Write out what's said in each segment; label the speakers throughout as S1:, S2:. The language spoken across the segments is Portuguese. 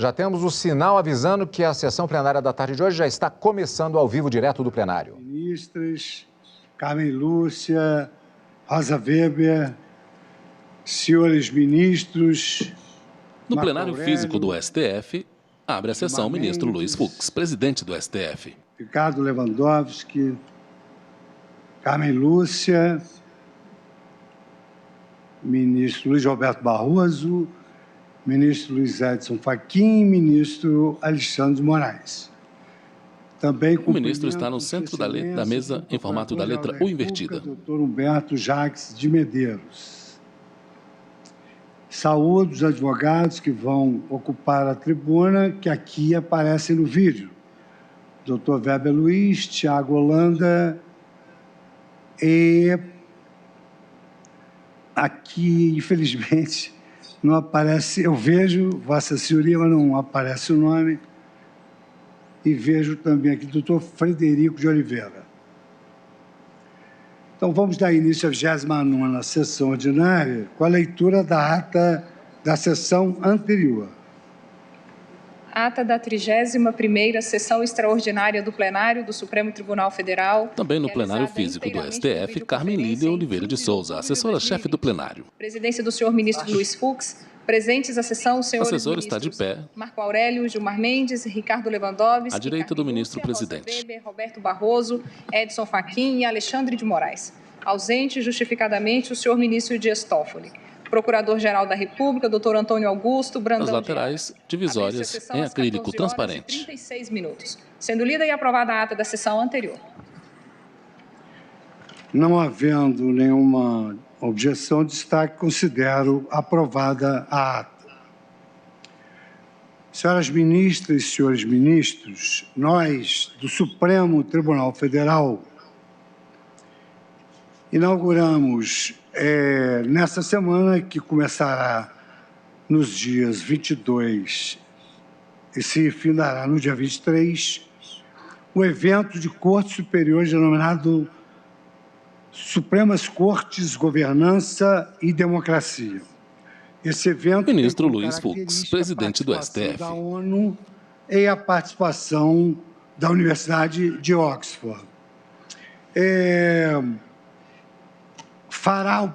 S1: Já temos o sinal avisando que a sessão plenária da tarde de hoje já está começando ao vivo, direto do plenário.
S2: Ministras, Carmen Lúcia, Rosa Weber, senhores ministros...
S3: No plenário físico do STF, abre a sessão o ministro Luiz Fux, presidente do STF.
S2: Ricardo Lewandowski, Carmen Lúcia, ministro Luiz Roberto Barroso, ministro Luiz Edson Fachin, ministro Alexandre de Moraes. Também
S3: o ministro está no centro da mesa em formato da letra U invertida.
S2: Dr. Humberto Jacques de Medeiros. Saúdo os advogados que vão ocupar a tribuna, que aqui aparecem no vídeo. Dr. Weber Luiz, Tiago Holanda e aqui, infelizmente, não aparece, eu vejo Vossa Senhoria, mas não aparece o nome, e vejo também aqui Dr. Frederico de Oliveira. Então, vamos dar início à 29ª sessão ordinária com a leitura da ata da sessão anterior.
S4: Ata da 31ª Sessão Extraordinária do Plenário do Supremo Tribunal Federal.
S3: Também no plenário físico do STF, Carmen Lídia Oliveira de Souza, assessora-chefe do plenário.
S4: Presidência do senhor ministro Luiz Fux. Presentes à sessão, os senhores
S3: assessor
S4: ministros
S3: está de pé.
S4: Marco Aurélio, Gilmar Mendes, Ricardo Lewandowski,
S3: à direita do ministro presidente.
S4: Weber, Roberto Barroso, Edson Fachin e Alexandre de Moraes. Ausente, justificadamente, o senhor ministro Dias Toffoli. Procurador-Geral da República, doutor Antônio Augusto Brandão.
S3: As laterais divisórias em acrílico transparente.
S4: 36 minutos. Sendo lida e aprovada a ata da sessão anterior.
S2: Não havendo nenhuma objeção, destaque, considero aprovada a ata. Senhoras ministras e senhores ministros, nós, do Supremo Tribunal Federal, inauguramos, nessa semana, que começará nos dias 22 e se findará no dia 23, o evento de Corte Superior denominado Supremas Cortes, Governança e Democracia. Esse evento
S3: ministro Luiz Fux, presidente do STF.
S2: Da ONU e a participação da Universidade de Oxford. Farão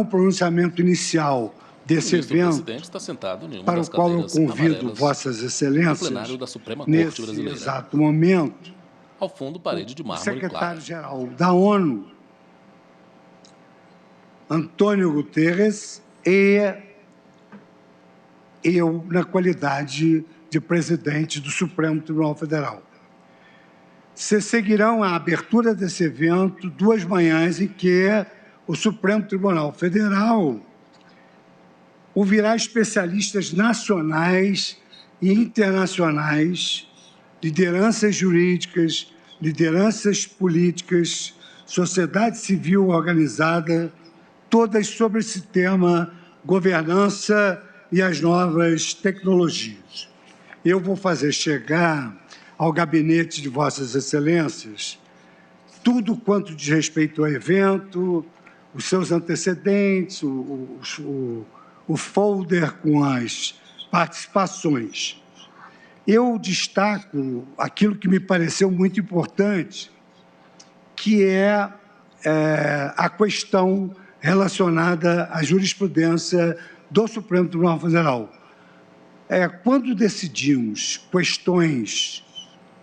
S2: o pronunciamento inicial desse evento,
S3: está sentado em uma
S2: para
S3: das
S2: o qual eu convido
S3: amarelas
S2: Vossas
S3: do
S2: Excelências,
S3: plenário da Suprema Corte
S2: nesse
S3: Brasileira.
S2: exato momento,
S3: Ao fundo, parede de
S2: o
S3: mármore clara.
S2: secretário-geral da ONU, Antônio Guterres, e eu, na qualidade de presidente do Supremo Tribunal Federal. Se seguirão a abertura desse evento 2 manhãs em que o Supremo Tribunal Federal ouvirá especialistas nacionais e internacionais, lideranças jurídicas, lideranças políticas, sociedade civil organizada, todas sobre esse tema, governança e as novas tecnologias. Eu vou fazer chegar ao gabinete de Vossas Excelências tudo quanto diz respeito ao evento, os seus antecedentes, o folder com as participações. Eu destaco aquilo que me pareceu muito importante, que é a questão relacionada à jurisprudência do Supremo Tribunal Federal. Quando decidimos questões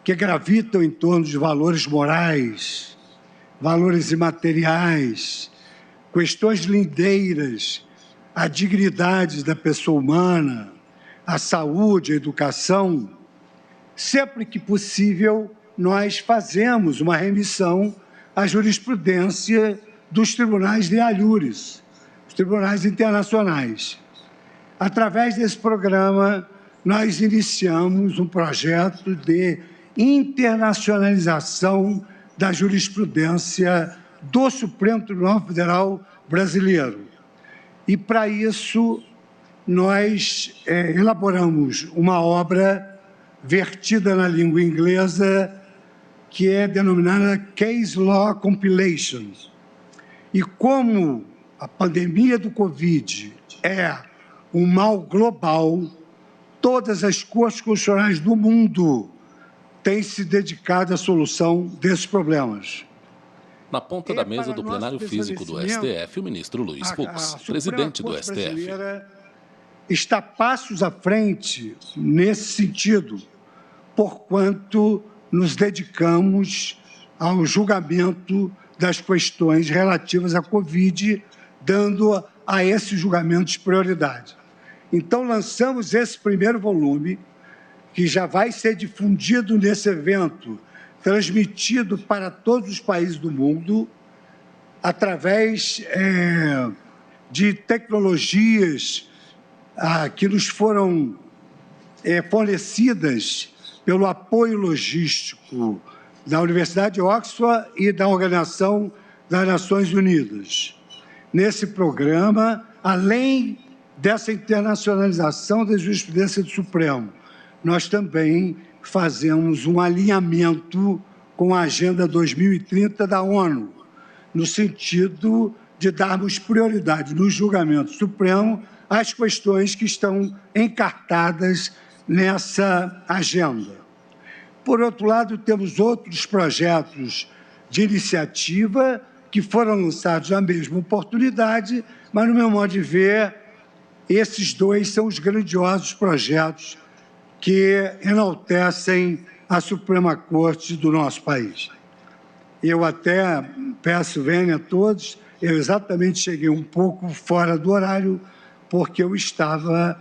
S2: que gravitam em torno de valores morais, valores imateriais, questões lindeiras, a dignidade da pessoa humana, a saúde, a educação, sempre que possível, nós fazemos uma remissão à jurisprudência dos tribunais de alhures, os tribunais internacionais. Através desse programa, nós iniciamos um projeto de internacionalização da jurisprudência do Supremo Tribunal Federal brasileiro. E, para isso, nós elaboramos uma obra vertida na língua inglesa que é denominada Case Law Compilation. E como a pandemia do Covid é um mal global, todas as cortes constitucionais do mundo têm se dedicado à solução desses problemas.
S3: Na ponta da mesa do plenário físico do STF, o ministro Luiz Fux, presidente do STF.
S2: Está passos à frente nesse sentido, porquanto nos dedicamos ao julgamento das questões relativas à Covid, dando a esses julgamentos prioridade. Então, lançamos esse primeiro volume, que já vai ser difundido nesse evento, transmitido para todos os países do mundo, através de tecnologias que nos foram fornecidas pelo apoio logístico da Universidade de Oxford e da Organização das Nações Unidas. Nesse programa, além dessa internacionalização da jurisprudência do Supremo, nós também fazemos um alinhamento com a Agenda 2030 da ONU, no sentido de darmos prioridade no julgamento supremo às questões que estão encartadas nessa agenda. Por outro lado, temos outros projetos de iniciativa que foram lançados na mesma oportunidade, mas, no meu modo de ver, esses dois são os grandiosos projetos que enaltecem a Suprema Corte do nosso país. Eu até peço vênia a todos, eu exatamente cheguei um pouco fora do horário, porque eu estava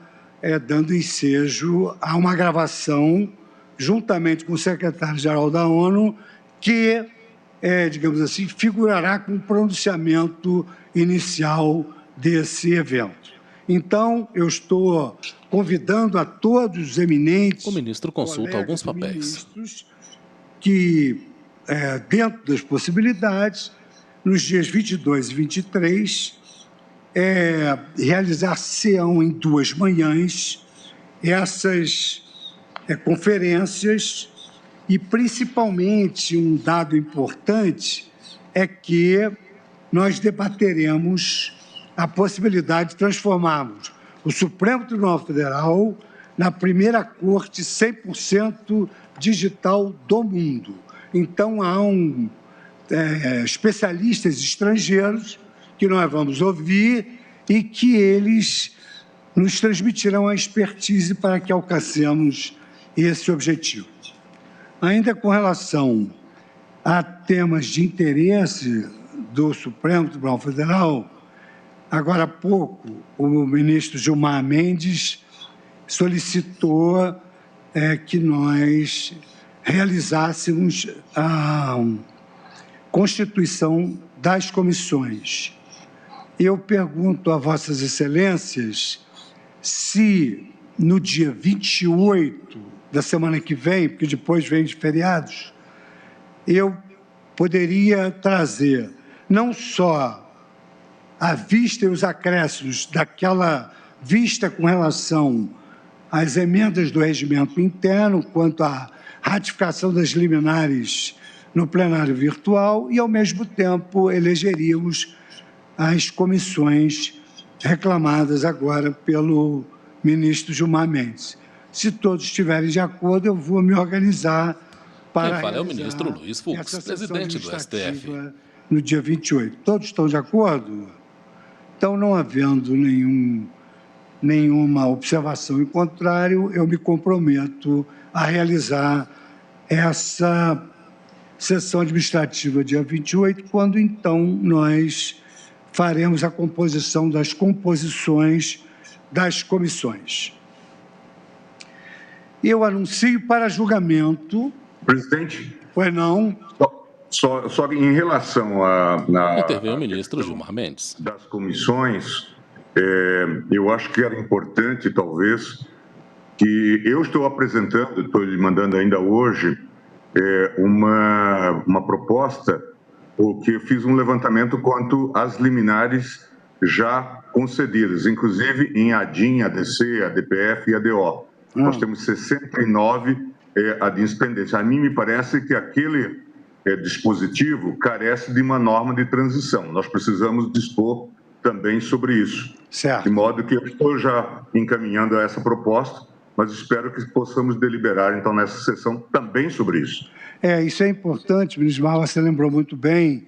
S2: dando ensejo a uma gravação, juntamente com o secretário-geral da ONU, que, digamos assim, figurará com o pronunciamento inicial desse evento. Então, eu estou convidando a todos os eminentes...
S3: O ministro consulta alguns papéis.
S2: Que, dentro das possibilidades, nos dias 22 e 23, realizar-se-ão em 2 manhãs essas conferências e, principalmente, um dado importante é que nós debateremos a possibilidade de transformarmos o Supremo Tribunal Federal na primeira corte 100% digital do mundo. Então, há especialistas estrangeiros que nós vamos ouvir e que eles nos transmitirão a expertise para que alcancemos esse objetivo. Ainda com relação a temas de interesse do Supremo Tribunal Federal, agora há pouco, o ministro Gilmar Mendes solicitou que nós realizássemos a constituição das comissões. Eu pergunto a Vossas Excelências se, no dia 28 da semana que vem, porque depois vem de feriados, eu poderia trazer não só a vista e os acréscimos daquela vista com relação às emendas do regimento interno, quanto à ratificação das liminares no plenário virtual e, ao mesmo tempo, elegeríamos as comissões reclamadas agora pelo ministro Gilmar Mendes. Se todos estiverem de acordo, eu vou me organizar para
S3: Quem fala é o ministro Luiz Fux, presidente do STF.
S2: No dia 28. Todos estão de acordo? Então, não havendo nenhuma observação em contrário, eu me comprometo a realizar essa sessão administrativa dia 28, quando, então, nós faremos a composição das composições das comissões. Eu anuncio para julgamento...
S5: Presidente.
S2: Pois não.
S5: Só em relação a...
S3: Interveio o ministro Gilmar Mendes.
S5: Das comissões, eu acho que era importante, talvez, que eu estou apresentando, estou lhe mandando ainda hoje, uma proposta, porque eu fiz um levantamento quanto às liminares já concedidas, inclusive em ADIM, ADC, ADPF e ADO. Nós temos 69 ADIMs pendentes. A mim me parece que aquele dispositivo carece de uma norma de transição. Nós precisamos dispor também sobre isso.
S2: Certo.
S5: De modo que eu estou já encaminhando essa proposta mas espero que possamos deliberar, então, nessa sessão também sobre isso.
S2: Isso é importante, ministro Marra, você lembrou muito bem,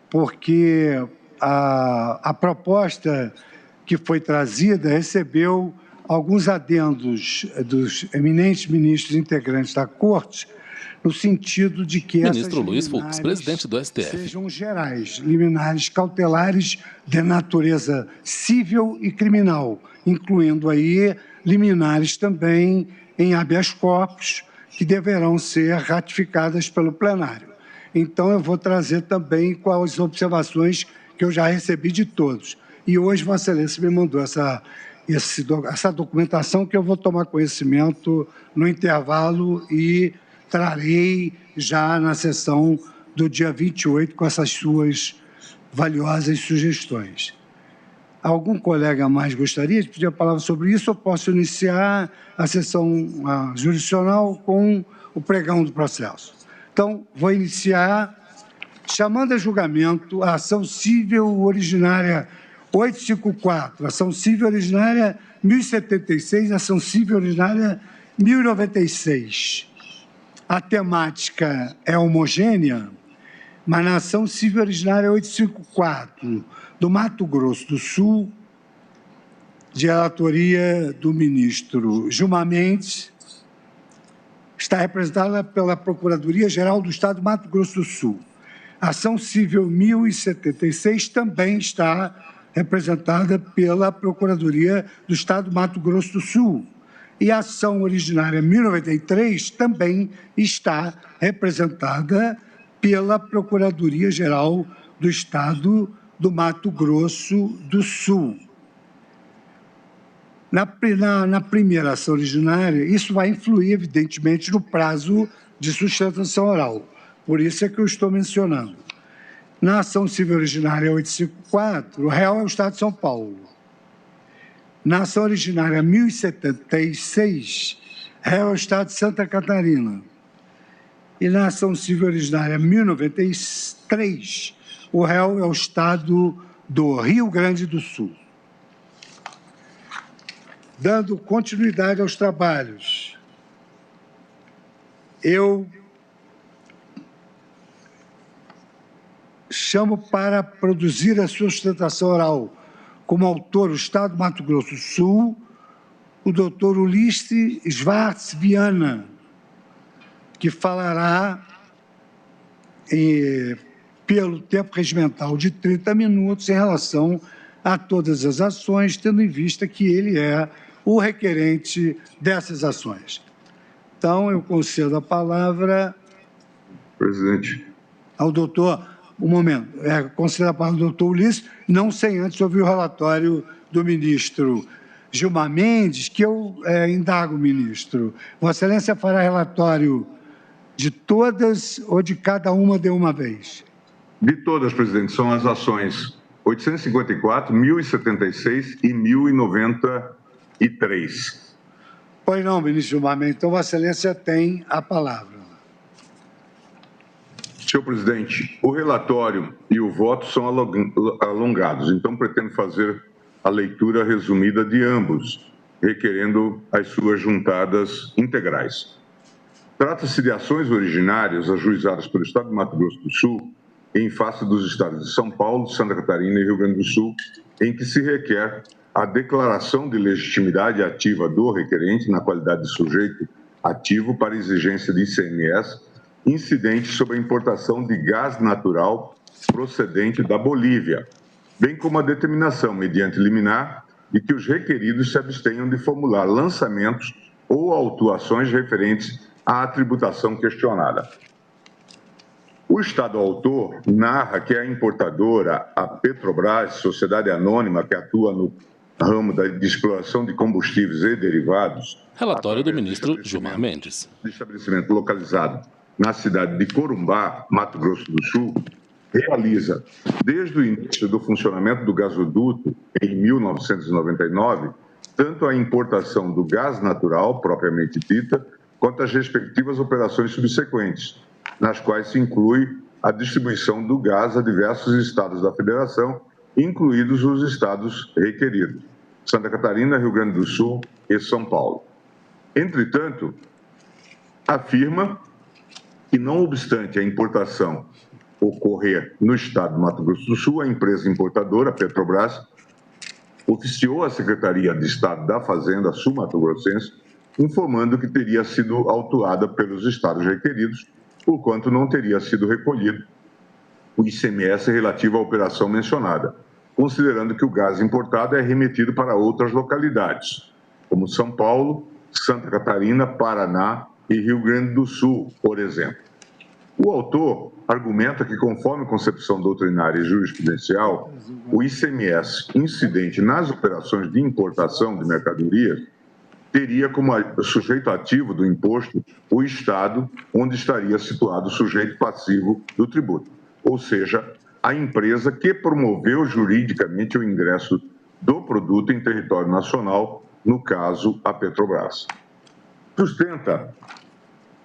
S2: porque a proposta que foi trazida recebeu alguns adendos dos eminentes ministros integrantes da Corte, no sentido de que
S3: Ministro Luiz Fux, presidente do STF.
S2: Sejam gerais, liminares cautelares de natureza civil e criminal, incluindo aí liminares também em habeas corpus, que deverão ser ratificadas pelo plenário. Então, eu vou trazer também quais observações que eu já recebi de todos. E hoje, Vossa Excelência me mandou essa documentação que eu vou tomar conhecimento no intervalo e trarei já na sessão do dia 28 com essas suas valiosas sugestões. Algum colega mais gostaria de pedir a palavra sobre isso? Eu posso iniciar a sessão jurisdicional com o pregão do processo. Então, vou iniciar chamando a julgamento a ação civil originária 854, ação civil originária 1076, ação civil originária 1096. A temática é homogênea, mas na ação civil originária 854, do Mato Grosso do Sul, de relatoria do ministro Gilmar Mendes, está representada pela Procuradoria-Geral do Estado do Mato Grosso do Sul. A ação civil 1076 também está representada pela Procuradoria do Estado do Mato Grosso do Sul. E a ação originária 1093 também está representada pela Procuradoria-Geral do Estado do Mato Grosso do Sul. Na primeira ação originária, isso vai influir, evidentemente, no prazo de sustentação oral. Por isso é que eu estou mencionando. Na ação civil originária 854, o réu é o Estado de São Paulo. Na ação originária 1076, réu é o Estado de Santa Catarina. E na ação civil originária 1093, o réu é o Estado do Rio Grande do Sul. Dando continuidade aos trabalhos, eu chamo para produzir a sua sustentação oral como autor o Estado do Mato Grosso do Sul, o doutor Ulisses Schwartz Viana, que falará pelo tempo regimental de 30 minutos em relação a todas as ações, tendo em vista que ele é o requerente dessas ações. Então, eu concedo a palavra...
S5: Presidente.
S2: Ao doutor... Um momento. Concedo a palavra ao doutor Ulisses, não sem antes ouvir o relatório do ministro Gilmar Mendes, que eu indago, ministro. Vossa Excelência fará relatório de todas ou de cada uma de uma vez?
S5: De todas, presidente. São as ações 854, 1076 e 1093.
S2: Pois não, ministro Gilmar Mendes. Então, Vossa Excelência tem a palavra.
S5: Senhor presidente, o relatório e o voto são alongados, então pretendo fazer a leitura resumida de ambos, requerendo as suas juntadas integrais. Trata-se de ações originárias ajuizadas pelo Estado do Mato Grosso do Sul em face dos estados de São Paulo, Santa Catarina e Rio Grande do Sul, em que se requer a declaração de legitimidade ativa do requerente na qualidade de sujeito ativo para exigência de ICMS incidente sobre a importação de gás natural procedente da Bolívia, bem como a determinação, mediante liminar, de que os requeridos se abstenham de formular lançamentos ou autuações referentes à tributação questionada. O Estado autor narra que a importadora, a Petrobras, sociedade anônima que atua no ramo de exploração de combustíveis e derivados...
S3: Relatório do ministro Gilmar Mendes.
S5: De estabelecimento localizado na cidade de Corumbá, Mato Grosso do Sul, realiza, desde o início do funcionamento do gasoduto, em 1999, tanto a importação do gás natural, propriamente dita, quanto as respectivas operações subsequentes, nas quais se inclui a distribuição do gás a diversos estados da Federação, incluídos os estados requeridos, Santa Catarina, Rio Grande do Sul e São Paulo. Entretanto, afirma que, não obstante a importação ocorrer no estado do Mato Grosso do Sul, a empresa importadora, a Petrobras, oficiou a Secretaria de Estado da Fazenda sul-mato-grossense, informando que teria sido autuada pelos estados requeridos, porquanto não teria sido recolhido o ICMS relativo à operação mencionada, considerando que o gás importado é remetido para outras localidades, como São Paulo, Santa Catarina, Paraná e Rio Grande do Sul, por exemplo. O autor argumenta que, conforme concepção doutrinária e jurisprudencial, o ICMS incidente nas operações de importação de mercadorias teria como sujeito ativo do imposto o estado onde estaria situado o sujeito passivo do tributo, ou seja, a empresa que promoveu juridicamente o ingresso do produto em território nacional, no caso, a Petrobras. Sustenta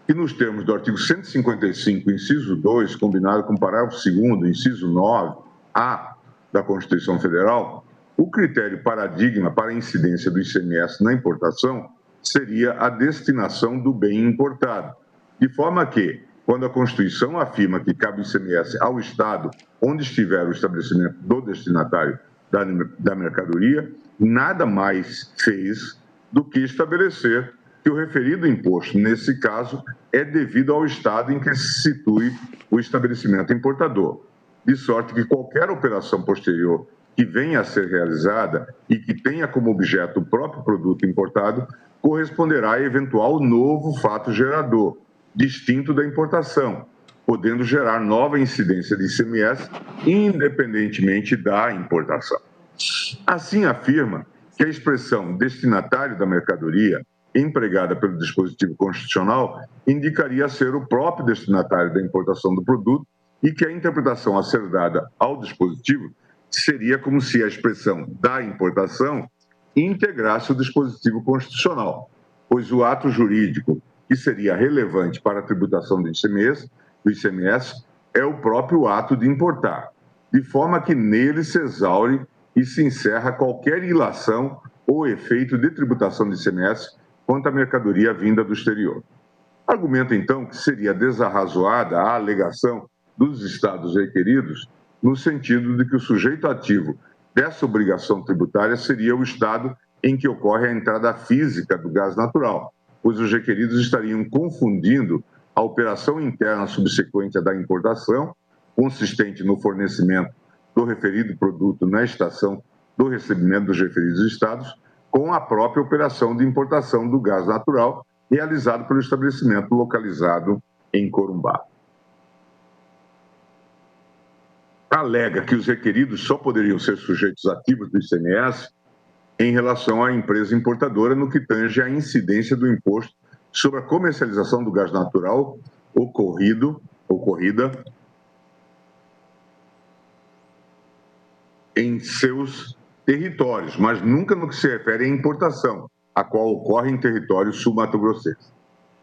S5: que, nos termos do artigo 155, inciso 2, combinado com o parágrafo 2º, inciso 9A da Constituição Federal, o critério paradigma para a incidência do ICMS na importação seria a destinação do bem importado, de forma que, quando a Constituição afirma que cabe o ICMS ao Estado onde estiver o estabelecimento do destinatário da mercadoria, nada mais fez do que estabelecer que o referido imposto, nesse caso, é devido ao Estado em que se situe o estabelecimento importador, de sorte que qualquer operação posterior que venha a ser realizada e que tenha como objeto o próprio produto importado, corresponderá a eventual novo fato gerador, distinto da importação, podendo gerar nova incidência de ICMS, independentemente da importação. Assim, afirma que a expressão destinatário da mercadoria, empregada pelo dispositivo constitucional, indicaria ser o próprio destinatário da importação do produto e que a interpretação a ser dada ao dispositivo seria como se a expressão da importação integrasse o dispositivo constitucional, pois o ato jurídico que seria relevante para a tributação do ICMS é o próprio ato de importar, de forma que nele se exaure e se encerra qualquer ilação ou efeito de tributação do ICMS quanto à mercadoria vinda do exterior. Argumenta, então, que seria desarrazoada a alegação dos estados requeridos no sentido de que o sujeito ativo dessa obrigação tributária seria o estado em que ocorre a entrada física do gás natural, pois os requeridos estariam confundindo a operação interna subsequente à da importação, consistente no fornecimento do referido produto na estação do recebimento dos referidos estados, com a própria operação de importação do gás natural realizado pelo estabelecimento localizado em Corumbá. Alega que os requeridos só poderiam ser sujeitos ativos do ICMS em relação à empresa importadora no que tange à incidência do imposto sobre a comercialização do gás natural ocorrida em seus territórios, mas nunca no que se refere à importação, a qual ocorre em território sul-mato-grossense.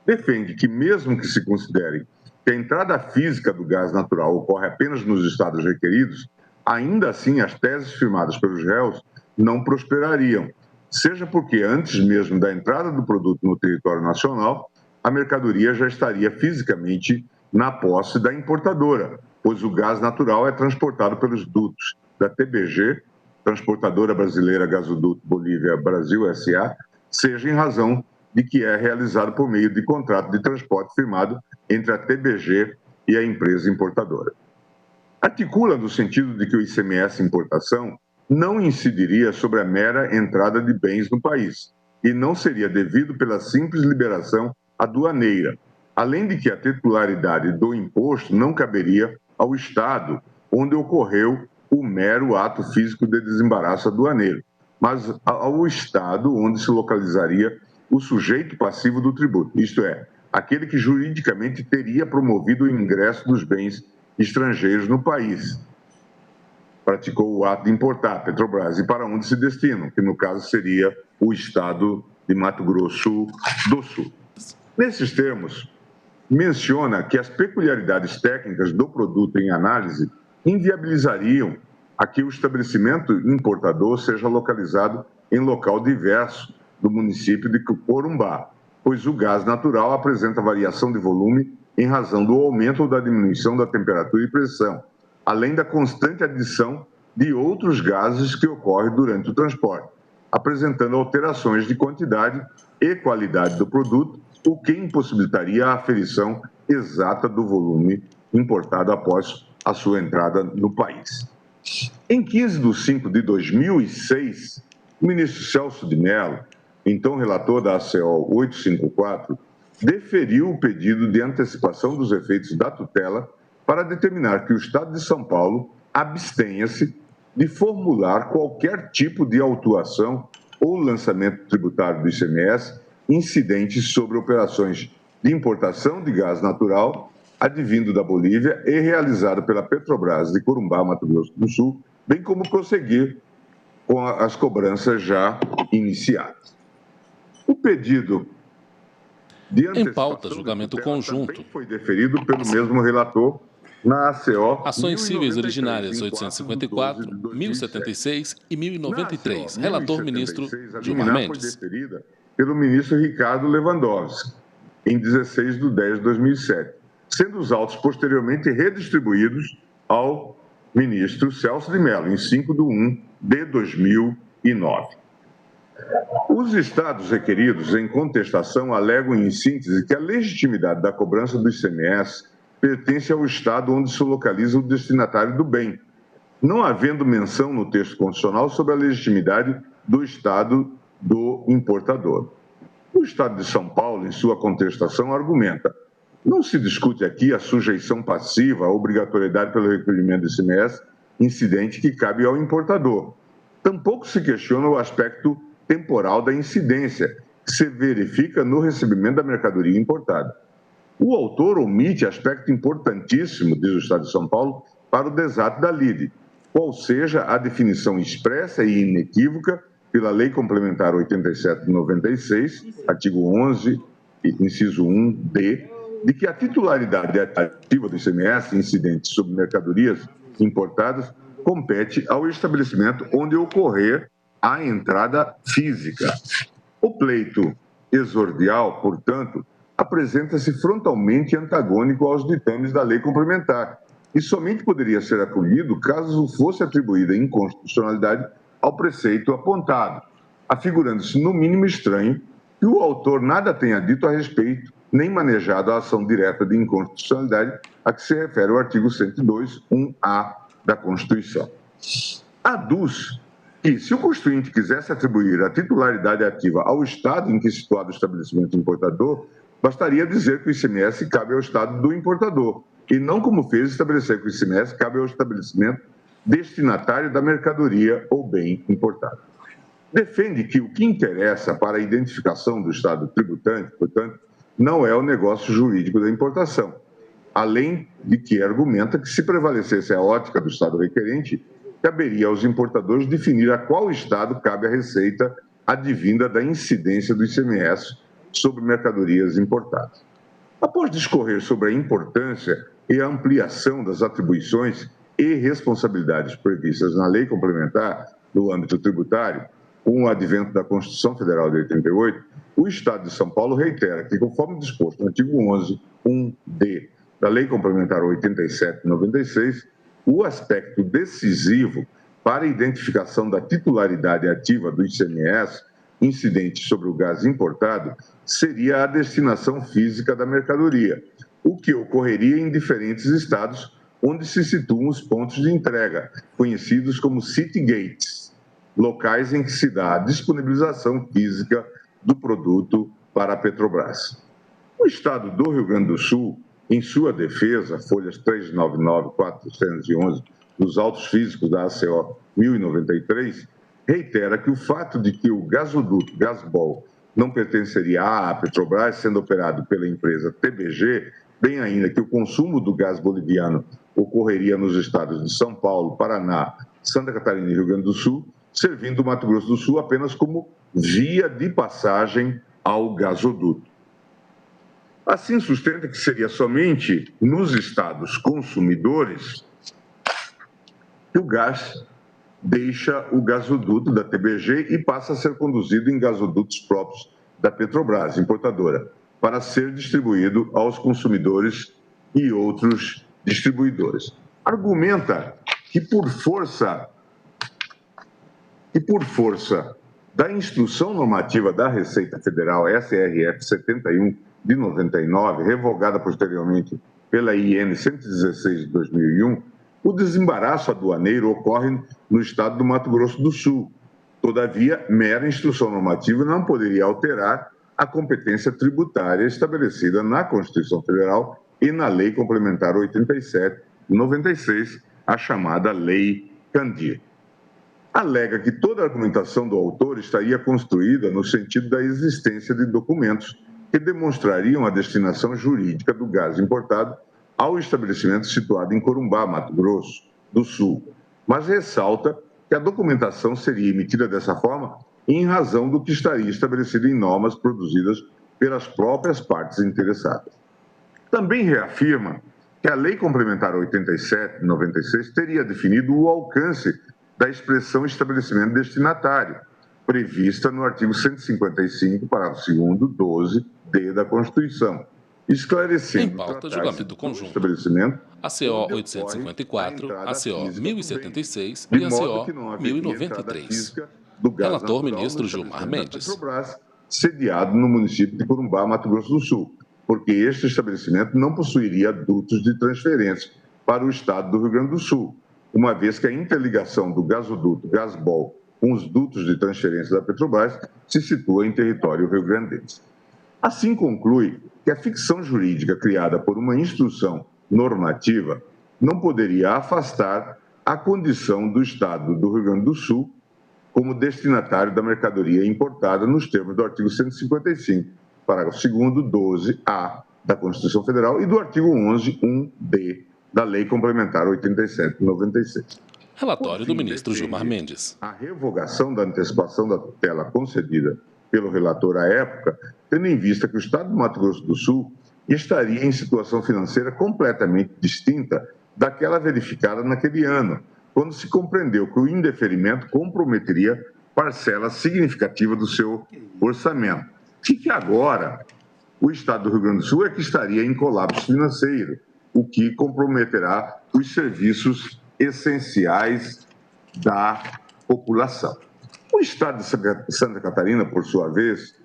S5: Defende que, mesmo que se considere que a entrada física do gás natural ocorre apenas nos estados requeridos, ainda assim as teses firmadas pelos réus não prosperariam, seja porque antes mesmo da entrada do produto no território nacional, a mercadoria já estaria fisicamente na posse da importadora, pois o gás natural é transportado pelos dutos da TBG, Transportadora Brasileira Gasoduto Bolívia Brasil S.A., seja em razão de que é realizado por meio de contrato de transporte firmado entre a TBG e a empresa importadora. Articula no sentido de que o ICMS importação não incidiria sobre a mera entrada de bens no país e não seria devido pela simples liberação aduaneira, além de que a titularidade do imposto não caberia ao Estado onde ocorreu o mero ato físico de desembaraço aduaneiro, mas ao Estado onde se localizaria o sujeito passivo do tributo, isto é, aquele que juridicamente teria promovido o ingresso dos bens estrangeiros no país. Praticou o ato de importar, Petrobras, e para onde se destinam, que no caso seria o Estado de Mato Grosso do Sul. Nesses termos, menciona que as peculiaridades técnicas do produto em análise inviabilizariam a que o estabelecimento importador seja localizado em local diverso do município de Corumbá, pois o gás natural apresenta variação de volume em razão do aumento ou da diminuição da temperatura e pressão, além da constante adição de outros gases que ocorre durante o transporte, apresentando alterações de quantidade e qualidade do produto, o que impossibilitaria a aferição exata do volume importado após a sua entrada no país. Em 15 de 5 de 2006, o ministro Celso de Mello, então relator da ACO 854, deferiu o pedido de antecipação dos efeitos da tutela para determinar que o Estado de São Paulo abstenha-se de formular qualquer tipo de autuação ou lançamento tributário do ICMS incidentes sobre operações de importação de gás natural advindo da Bolívia e realizado pela Petrobras de Corumbá, Mato Grosso do Sul, bem como prosseguir com as cobranças já iniciadas. O pedido de antecipação
S3: Em pauta, julgamento conjunto.
S5: também foi deferido pelo mesmo relator na ACO.
S3: Ações cíveis
S5: 1093,
S3: originárias
S5: em
S3: 854,
S5: 4 de 2007.
S3: 1076 e 1093.
S5: Na ACO
S3: Relator ministro
S5: 1076, a
S3: Gilmar
S5: liminar
S3: Mendes.
S5: foi deferida pelo ministro Ricardo Lewandowski, em 16 de 10 de 2007, sendo os autos posteriormente redistribuídos ao ministro Celso de Mello, em 5 de 1 de 2009. Os estados requeridos em contestação alegam, em síntese, que a legitimidade da cobrança do ICMS pertence ao estado onde se localiza o destinatário do bem, não havendo menção no texto constitucional sobre a legitimidade do estado do importador. O estado de São Paulo, em sua contestação, argumenta: não se discute aqui a sujeição passiva, a obrigatoriedade pelo recolhimento do ICMS incidente que cabe ao importador. Tampouco se questiona o aspecto temporal da incidência, que se verifica no recebimento da mercadoria importada. O autor omite aspecto importantíssimo, diz o Estado de São Paulo, para o desato da lide, qual seja a definição expressa e inequívoca pela Lei Complementar 87 de 96, artigo 11, inciso 1d, de que a titularidade ativa do ICMS incidente sobre mercadorias importadas compete ao estabelecimento onde ocorrer a entrada física. O pleito exordial, portanto, apresenta-se frontalmente antagônico aos ditames da lei complementar e somente poderia ser acolhido caso fosse atribuída inconstitucionalidade ao preceito apontado, afigurando-se no mínimo estranho que o autor nada tenha dito a respeito nem manejado a ação direta de inconstitucionalidade a que se refere o artigo 102, 1A da Constituição. Aduz que, se o Constituinte quisesse atribuir a titularidade ativa ao Estado em que é situado o estabelecimento importador, bastaria dizer que o ICMS cabe ao Estado do importador, e não, como fez, estabelecer que o ICMS cabe ao estabelecimento destinatário da mercadoria ou bem importado. Defende que o que interessa para a identificação do Estado tributante, portanto, não é o negócio jurídico da importação, além de que argumenta que, se prevalecesse a ótica do Estado requerente, caberia aos importadores definir a qual Estado cabe a receita advinda da incidência do ICMS sobre mercadorias importadas. Após discorrer sobre a importância e a ampliação das atribuições e responsabilidades previstas na lei complementar no âmbito tributário, com o advento da Constituição Federal de 88, o Estado de São Paulo reitera que, conforme disposto no artigo 11, 1d da Lei Complementar 87/96, o aspecto decisivo para a identificação da titularidade ativa do ICMS incidente sobre o gás importado seria a destinação física da mercadoria, o que ocorreria em diferentes estados onde se situam os pontos de entrega, conhecidos como city gates, locais em que se dá a disponibilização física do produto para a Petrobras. O Estado do Rio Grande do Sul, em sua defesa, folhas 399 e 411 dos autos físicos da ACO 1093, reitera que o fato de que o gasoduto Gasbol não pertenceria à Petrobras, sendo operado pela empresa TBG, bem ainda que o consumo do gás boliviano ocorreria nos estados de São Paulo, Paraná, Santa Catarina e Rio Grande do Sul, servindo o Mato Grosso do Sul apenas como via de passagem ao gasoduto. Assim, sustenta que seria somente nos estados consumidores que o gás deixa o gasoduto da TBG e passa a ser conduzido em gasodutos próprios da Petrobras, importadora, para ser distribuído aos consumidores e outros distribuidores. Argumenta que por força da Instrução Normativa da Receita Federal, SRF 71 de 99, revogada posteriormente pela IN 116 de 2001, o desembaraço aduaneiro ocorre no estado do Mato Grosso do Sul. Todavia, mera instrução normativa não poderia alterar a competência tributária estabelecida na Constituição Federal e na Lei Complementar 87 de 96, a chamada Lei Candir. Alega que toda a argumentação do autor estaria construída no sentido da existência de documentos que demonstrariam a destinação jurídica do gás importado ao estabelecimento situado em Corumbá, Mato Grosso do Sul, mas ressalta que a documentação seria emitida dessa forma em razão do que estaria estabelecido em normas produzidas pelas próprias partes interessadas. Também reafirma que a Lei Complementar 87 de 96 teria definido o alcance da expressão estabelecimento destinatário, prevista no artigo 155, parágrafo 2º, 12d da Constituição, esclarecendo
S3: em pauta, julgamento conjunto.
S5: Estabelecimento
S3: ACO 854, ACO 1076 e ACO 1093. Relator ministro Gilmar Mendes.
S5: Petrobras, sediado no município de Corumbá, Mato Grosso do Sul, porque este estabelecimento não possuiria dutos de transferência para o estado do Rio Grande do Sul, uma vez que a interligação do gasoduto Gasbol com os dutos de transferência da Petrobras se situa em território rio-grandense. Assim conclui que a ficção jurídica criada por uma instrução normativa não poderia afastar a condição do estado do Rio Grande do Sul como destinatário da mercadoria importada nos termos do artigo 155, parágrafo 2º, 12A da Constituição Federal e do artigo 11, 1D da Lei Complementar 87 de 96.
S3: Relatório do ministro Gilmar Mendes.
S5: A revogação da antecipação da tutela concedida pelo relator à época, tendo em vista que o estado do Mato Grosso do Sul estaria em situação financeira completamente distinta daquela verificada naquele ano, quando se compreendeu que o indeferimento comprometeria parcela significativa do seu orçamento. E que agora o estado do Rio Grande do Sul é que estaria em colapso financeiro, o que comprometerá os serviços essenciais da população. O estado de Santa Catarina, por sua vez,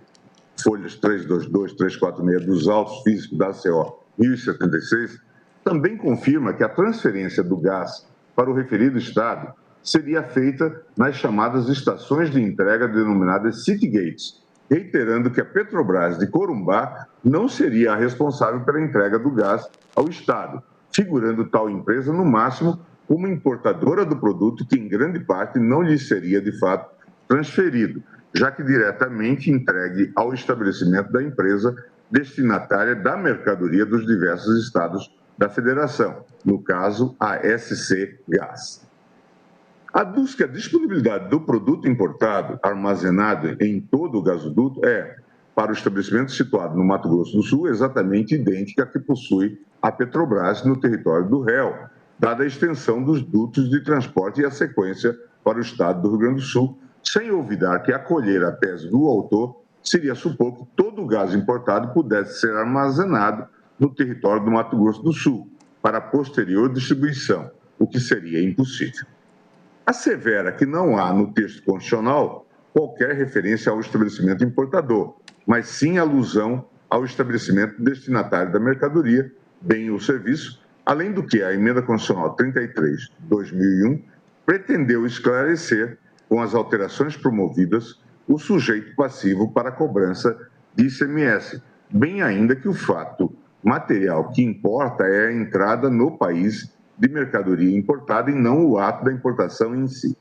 S5: folhas 322, 346 dos autos físicos da ACO 1076, também confirma que a transferência do gás para o referido estado seria feita nas chamadas estações de entrega denominadas City Gates, reiterando que a Petrobras de Corumbá não seria a responsável pela entrega do gás ao estado, figurando tal empresa, no máximo, como importadora do produto que, em grande parte, não lhe seria, de fato, transferido, já que diretamente entregue ao estabelecimento da empresa destinatária da mercadoria dos diversos estados da federação, no caso, a SC Gás. Aduz que a disponibilidade do produto importado armazenado em todo o gasoduto é, para o estabelecimento situado no Mato Grosso do Sul, exatamente idêntica à que possui a Petrobras no território do réu, dada a extensão dos dutos de transporte e a sequência para o estado do Rio Grande do Sul, sem olvidar que acolher a tese do autor seria supor que todo o gás importado pudesse ser armazenado no território do Mato Grosso do Sul, para posterior distribuição, o que seria impossível. Assevera que não há no texto constitucional qualquer referência ao estabelecimento importador, mas sim alusão ao estabelecimento destinatário da mercadoria, bem ou serviço, além do que a Emenda Constitucional 33 de 2001 pretendeu esclarecer, com as alterações promovidas, o sujeito passivo para a cobrança de ICMS, bem ainda que o fato material que importa é a entrada no país de mercadoria importada e não o ato da importação em si.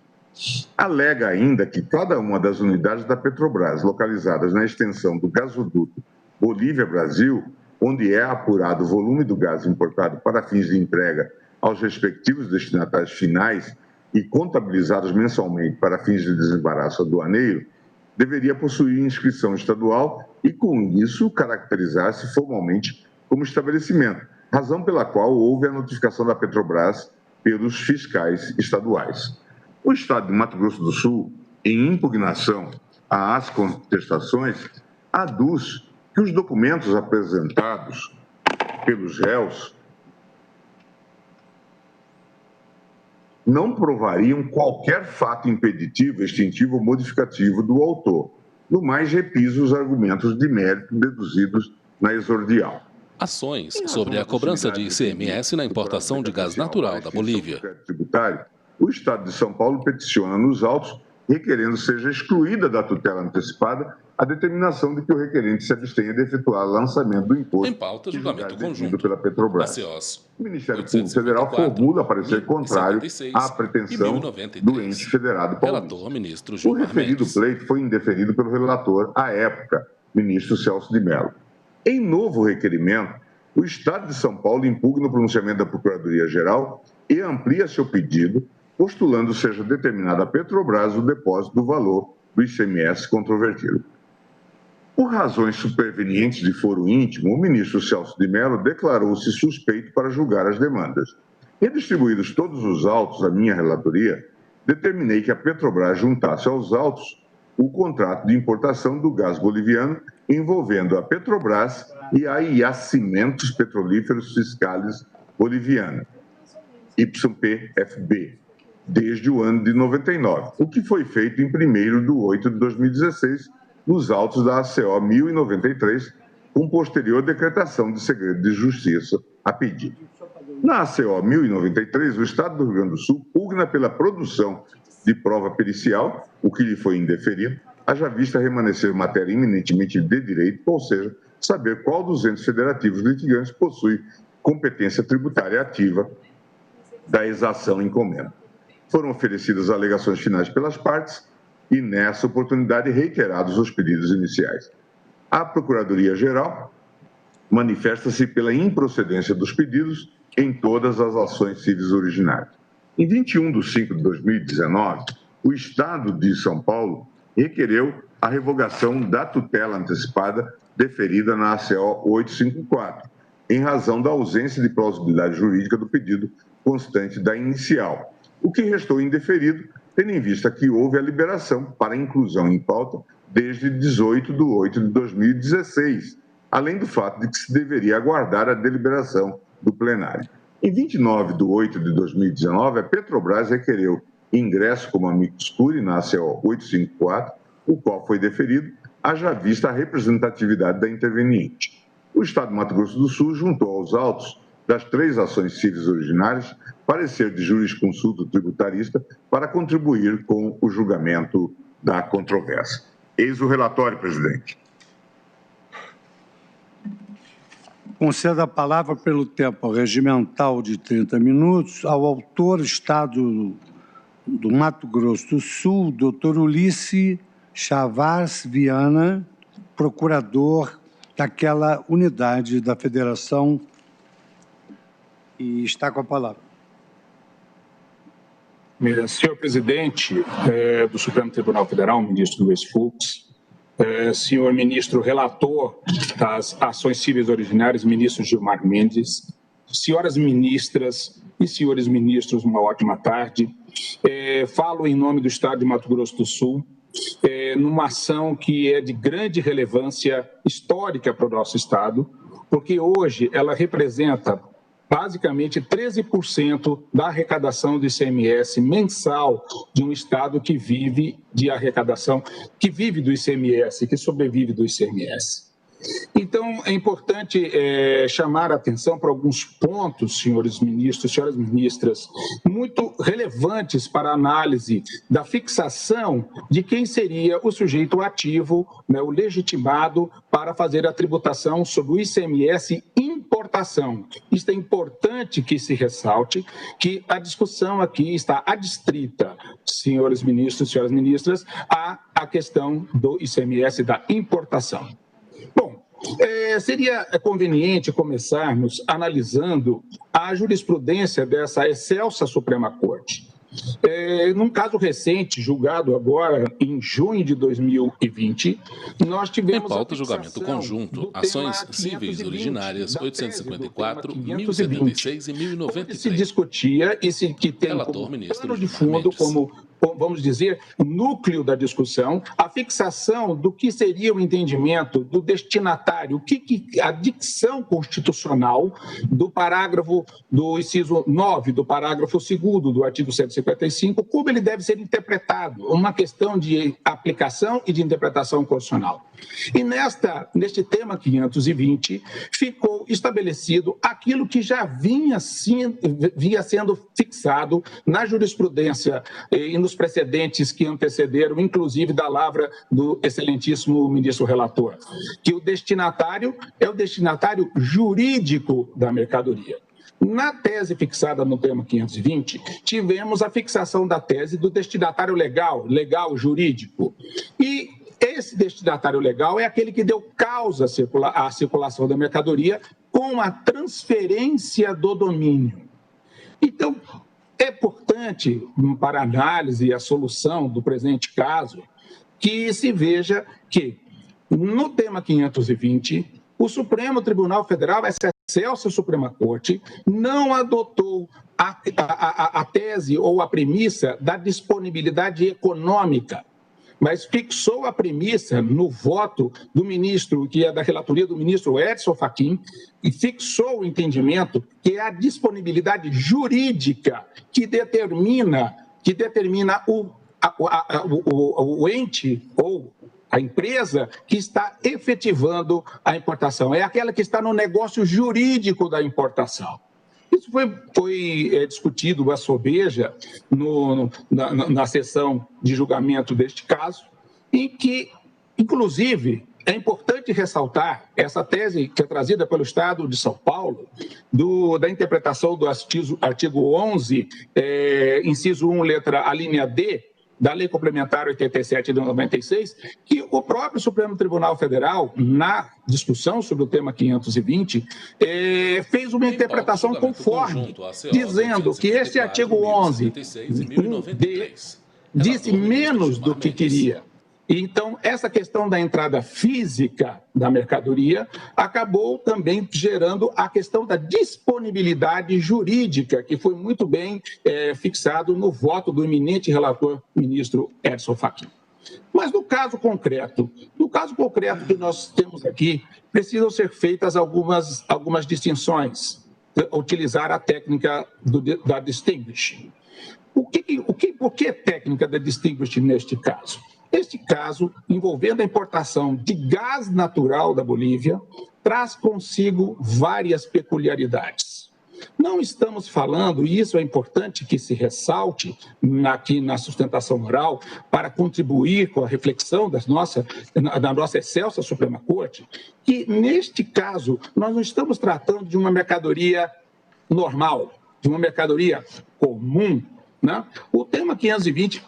S5: Alega ainda que cada uma das unidades da Petrobras localizadas na extensão do gasoduto Bolívia-Brasil, onde é apurado o volume do gás importado para fins de entrega aos respectivos destinatários finais e contabilizados mensalmente para fins de desembaraço aduaneiro, deveria possuir inscrição estadual e, com isso, caracterizar-se formalmente como estabelecimento, razão pela qual houve a notificação da Petrobras pelos fiscais estaduais. O estado de Mato Grosso do Sul, em impugnação às contestações, aduz que os documentos apresentados pelos réus não provariam qualquer fato impeditivo, extintivo ou modificativo do autor. No mais, repiso os argumentos de mérito deduzidos na exordial.
S3: Ações sobre a cobrança de ICMS na importação de gás natural da Bolívia.
S5: Tributário, o Estado de São Paulo peticiona nos autos, requerendo seja excluída da tutela antecipada a determinação de que o requerente se abstenha de efetuar o lançamento do imposto.
S3: Em pauta, julgamento conjunto
S5: pela Petrobras.
S3: ACOs.
S5: O Ministério Público Federal formula parecer contrário à pretensão do ente federado paulista.
S3: Relator, ministro
S5: O
S3: Gilmar
S5: referido
S3: Mendes.
S5: pleito foi indeferido pelo relator, à época, ministro Celso de Mello. Em novo requerimento, o Estado de São Paulo impugna o pronunciamento da Procuradoria-Geral e amplia seu pedido, postulando seja determinada a Petrobras o depósito do valor do ICMS controvertido. Por razões supervenientes de foro íntimo, o ministro Celso de Mello declarou-se suspeito para julgar as demandas. Redistribuídos todos os autos à minha relatoria, determinei que a Petrobras juntasse aos autos o contrato de importação do gás boliviano envolvendo a Petrobras e a Yacimentos Petrolíferos Fiscales Boliviana, YPFB, desde o ano de 99, o que foi feito em 1º de 8 de 2016, nos autos da ACO 1093, com posterior decretação de segredo de justiça a pedido. Na ACO 1093, o Estado do Rio Grande do Sul pugna pela produção de prova pericial, o que lhe foi indeferido, haja vista remanescer matéria eminentemente de direito, ou seja, saber qual dos entes federativos litigantes possui competência tributária ativa da exação encomenda. Foram oferecidas alegações finais pelas partes e, nessa oportunidade, reiterados os pedidos iniciais. A Procuradoria-Geral manifesta-se pela improcedência dos pedidos em todas as ações civis originárias. Em 21 de 5 de 2019, o Estado de São Paulo requereu a revogação da tutela antecipada deferida na ACO 854, em razão da ausência de plausibilidade jurídica do pedido constante da inicial, o que restou indeferido, tendo em vista que houve a liberação para inclusão em pauta desde 18 de 8 de 2016, além do fato de que se deveria aguardar a deliberação do plenário. Em 29 de 8 de 2019, a Petrobras requereu ingresso como amicus curiae na ACO 854, o qual foi deferido, haja vista a representatividade da interveniente. O Estado de Mato Grosso do Sul juntou aos autos das 3 ações civis originárias parecer de jurisconsulto tributarista para contribuir com o julgamento da controvérsia. Eis o relatório, presidente.
S2: Conceda a palavra pelo tempo regimental de 30 minutos ao autor Estado do Mato Grosso do Sul, doutor Ulisses Chavaz Viana, procurador daquela unidade da Federação, e está com a palavra.
S6: Senhor presidente do Supremo Tribunal Federal, ministro Luiz Fux, senhor ministro relator das ações civis originárias, ministro Gilmar Mendes, senhoras ministras e senhores ministros, uma ótima tarde. Falo em nome do Estado de Mato Grosso do Sul, numa ação que é de grande relevância histórica para o nosso Estado, porque hoje ela representa basicamente 13% da arrecadação do ICMS mensal de um Estado que vive de arrecadação, que vive do ICMS, que sobrevive do ICMS. Então, é importante chamar a atenção para alguns pontos, senhores ministros, senhoras ministras, muito relevantes para a análise da fixação de quem seria o sujeito ativo, né, o legitimado para fazer a tributação sobre o ICMS importação. Isto é importante que se ressalte, que a discussão aqui está adstrita, senhores ministros, senhoras ministras, à questão do ICMS da importação. Bom, seria conveniente começarmos analisando a jurisprudência dessa excelsa Suprema Corte. Num caso recente, julgado agora em junho de 2020, nós tivemos
S3: em pauta julgamento conjunto, ações civis originárias 854, 1076 e 1093.
S6: Se discutia e que tem
S3: relator,
S6: como
S3: ministro
S6: pano de
S3: Gilmar
S6: fundo,
S3: Mendes.
S6: como vamos dizer, núcleo da discussão, a fixação do que seria o entendimento do destinatário, a dicção constitucional do parágrafo do inciso 9, do parágrafo 2º do artigo 155, como ele deve ser interpretado, uma questão de aplicação e de interpretação constitucional. E neste tema 520, ficou estabelecido aquilo que já vinha sendo fixado na jurisprudência e nos precedentes que antecederam, inclusive da lavra do excelentíssimo ministro relator, que o destinatário é o destinatário jurídico da mercadoria. Na tese fixada no tema 520, tivemos a fixação da tese do destinatário legal jurídico. E esse destinatário legal é aquele que deu causa à circulação da mercadoria com a transferência do domínio. Então, é importante, para a análise e a solução do presente caso, que se veja que, no tema 520, o Supremo Tribunal Federal, essa excelsa Suprema Corte, não adotou a tese ou a premissa da disponibilidade econômica, mas fixou a premissa no voto do ministro, que é da relatoria do ministro Edson Fachin, e fixou o entendimento que é a disponibilidade jurídica que determina o ente ou a empresa que está efetivando a importação. É aquela que está no negócio jurídico da importação. Isso foi discutido à sobeja na sessão de julgamento deste caso, em que, inclusive, é importante ressaltar essa tese que é trazida pelo Estado de São Paulo, da interpretação do artigo 11, inciso 1, a linha D, da Lei Complementar 87 de 96, que o próprio Supremo Tribunal Federal, na discussão sobre o tema 520, fez uma interpretação conforme, dizendo que este artigo 11 disse menos do que queria. Então, essa questão da entrada física da mercadoria acabou também gerando a questão da disponibilidade jurídica, que foi muito bem fixado no voto do eminente relator ministro Edson Fachin. Mas no caso concreto que nós temos aqui, precisam ser feitas algumas distinções, utilizar a técnica da distinguish. Por que técnica da distinguish neste caso? Este caso, envolvendo a importação de gás natural da Bolívia, traz consigo várias peculiaridades. Não estamos falando, e isso é importante que se ressalte aqui na sustentação oral, para contribuir com a reflexão da nossa excelsa Suprema Corte, que neste caso nós não estamos tratando de uma mercadoria normal, de uma mercadoria comum, né? O tema 520...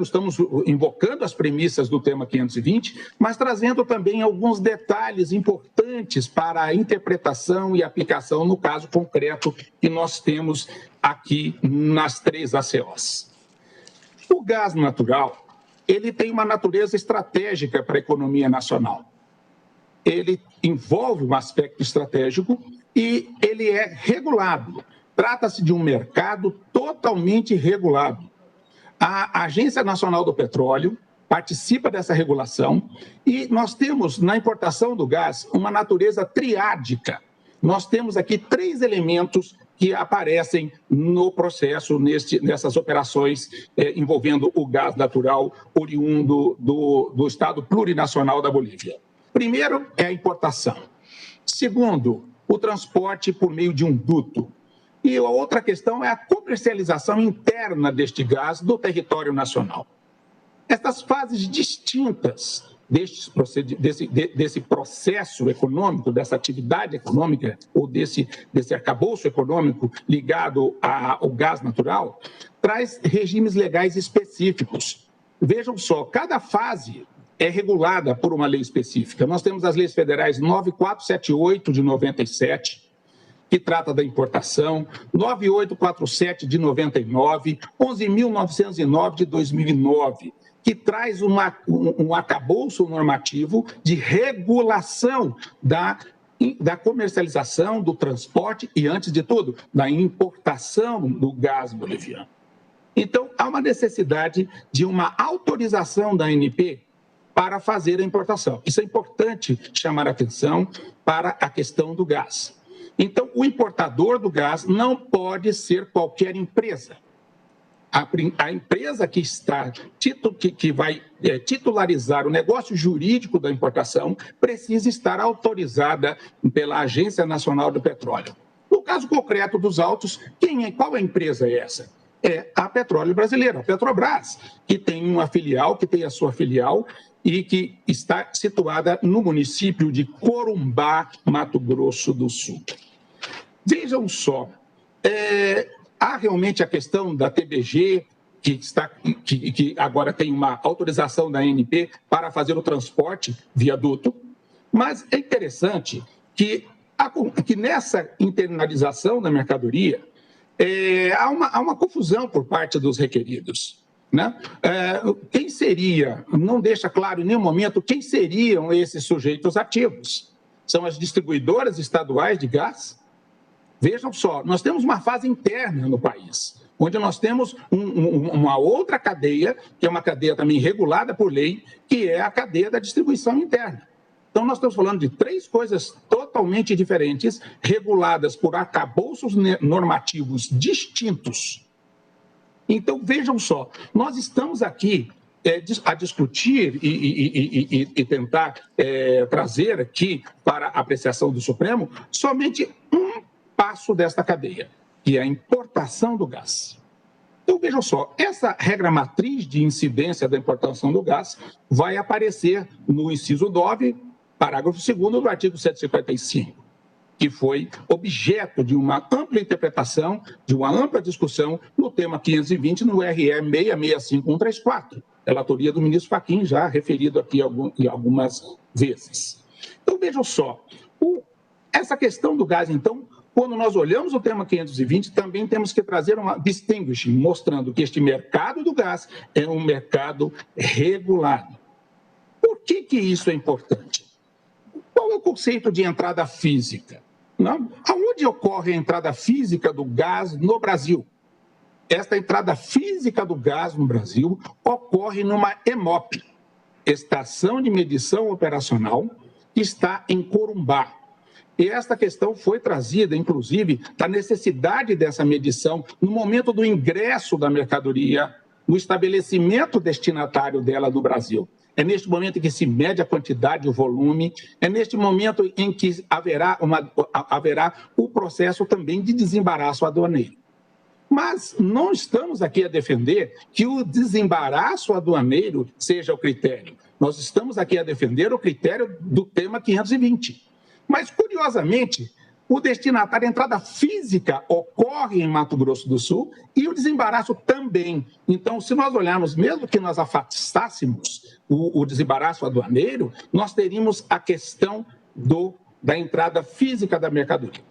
S6: estamos invocando as premissas do tema 520, mas trazendo também alguns detalhes importantes para a interpretação e aplicação no caso concreto que nós temos aqui nas 3 ACOs. O gás natural, ele tem uma natureza estratégica para a economia nacional. Ele envolve um aspecto estratégico e ele é regulado. Trata-se de um mercado totalmente regulado. A Agência Nacional do Petróleo participa dessa regulação e nós temos, na importação do gás, uma natureza triádica. Nós temos aqui 3 elementos que aparecem no processo, nessas operações envolvendo o gás natural oriundo do Estado plurinacional da Bolívia. Primeiro é a importação. Segundo, o transporte por meio de um duto. E a outra questão é a comercialização interna deste gás do território nacional. Essas fases distintas desse processo econômico, dessa atividade econômica ou desse arcabouço econômico ligado ao gás natural, traz regimes legais específicos. Vejam só, cada fase é regulada por uma lei específica. Nós temos as leis federais 9478 de 97, que trata da importação, 9847 de 99, 11.909 de 2009, que traz um arcabouço normativo de regulação da comercialização, do transporte e, antes de tudo, da importação do gás boliviano. Então, há uma necessidade de uma autorização da ANP para fazer a importação. Isso é importante chamar a atenção para a questão do gás. Então, o importador do gás não pode ser qualquer empresa. A empresa que vai titularizar o negócio jurídico da importação precisa estar autorizada pela Agência Nacional do Petróleo. No caso concreto dos autos, qual empresa é essa? É a Petróleo Brasileira, a Petrobras, que tem uma filial, que tem a sua filial e que está situada no município de Corumbá, Mato Grosso do Sul. Vejam só, há realmente a questão da TBG, que agora tem uma autorização da ANP para fazer o transporte via duto, mas é interessante que nessa internalização da mercadoria há uma confusão por parte dos requeridos. Né? Quem seria, não deixa claro em nenhum momento quem seriam esses sujeitos ativos. São as distribuidoras estaduais de gás? Vejam só, nós temos uma fase interna no país, onde nós temos uma outra cadeia, que é uma cadeia também regulada por lei, que é a cadeia da distribuição interna. Então, nós estamos falando de três coisas totalmente diferentes, reguladas por arcabouços normativos distintos. Então, vejam só, nós estamos aqui a discutir e tentar trazer aqui para a apreciação do Supremo somente um passo desta cadeia, que é a importação do gás. Então, vejam só, essa regra matriz de incidência da importação do gás vai aparecer no inciso 9, parágrafo 2º do artigo 155, que foi objeto de uma ampla interpretação, de uma ampla discussão no tema 520 no RE 665134, relatoria do ministro Fachin, já referido aqui algumas vezes. Então, vejam só, essa questão do gás, então, quando nós olhamos o tema 520, também temos que trazer uma distinguishing, mostrando que este mercado do gás é um mercado regulado. Por que isso é importante? Qual é o conceito de entrada física? Não? Aonde ocorre a entrada física do gás no Brasil? Esta entrada física do gás no Brasil ocorre numa EMOP, Estação de Medição Operacional, que está em Corumbá. E esta questão foi trazida, inclusive, da necessidade dessa medição no momento do ingresso da mercadoria, no estabelecimento destinatário dela no Brasil. É neste momento em que se mede a quantidade e o volume, é neste momento em que haverá o processo também de desembaraço aduaneiro. Mas não estamos aqui a defender que o desembaraço aduaneiro seja o critério. Nós estamos aqui a defender o critério do tema 520. Mas, curiosamente, o destinatário, a entrada física ocorre em Mato Grosso do Sul e o desembaraço também. Então, se nós olharmos, mesmo que nós afastássemos o desembaraço aduaneiro, nós teríamos a questão da entrada física da mercadoria.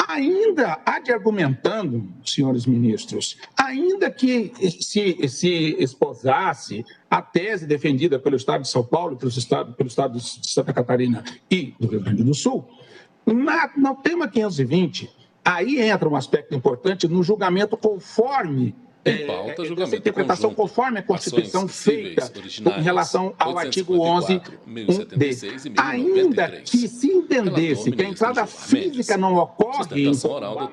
S6: Ainda há de argumentando, senhores ministros, ainda que se esposasse a tese defendida pelo Estado de São Paulo, pelo Estado de Santa Catarina e do Rio Grande do Sul, no tema 520, aí entra um aspecto importante no julgamento conforme essa interpretação conforme a Constituição feita em relação ao artigo 11 dele. Ainda que se entendesse que a entrada física não ocorre em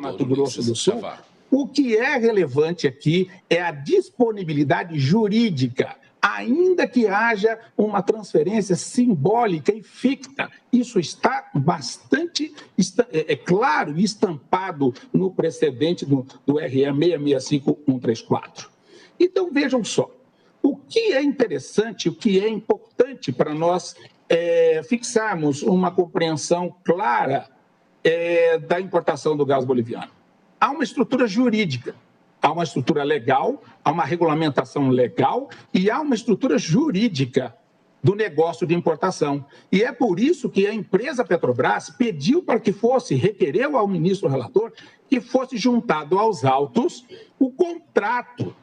S6: Mato Grosso do Sul, o que é relevante aqui é a disponibilidade jurídica, ainda que haja uma transferência simbólica e ficta. Isso está bastante claro e estampado no precedente do RE 665134. Então, vejam só, o que é interessante, o que é importante para nós fixarmos uma compreensão clara da importação do gás boliviano. Há uma estrutura jurídica. Há uma estrutura legal, há uma regulamentação legal e há uma estrutura jurídica do negócio de importação. E é por isso que a empresa Petrobras pediu para que requereu ao ministro relator, que fosse juntado aos autos o contrato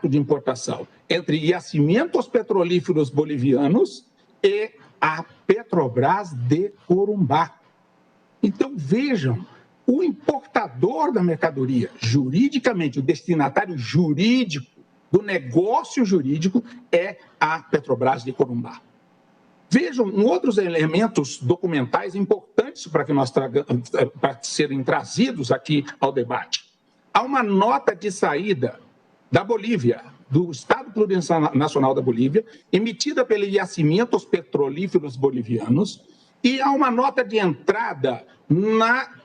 S6: de importação entre Yacimentos Petrolíferos Bolivianos e a Petrobras de Corumbá. Então, vejam, o importador da mercadoria, juridicamente, o destinatário jurídico do negócio jurídico é a Petrobras de Corumbá. Vejam outros elementos documentais importantes para serem trazidos aqui ao debate. Há uma nota de saída da Bolívia, do Estado Plurinacional da Bolívia, emitida pelos Yacimentos Petrolíferos Bolivianos, e há uma nota de entrada na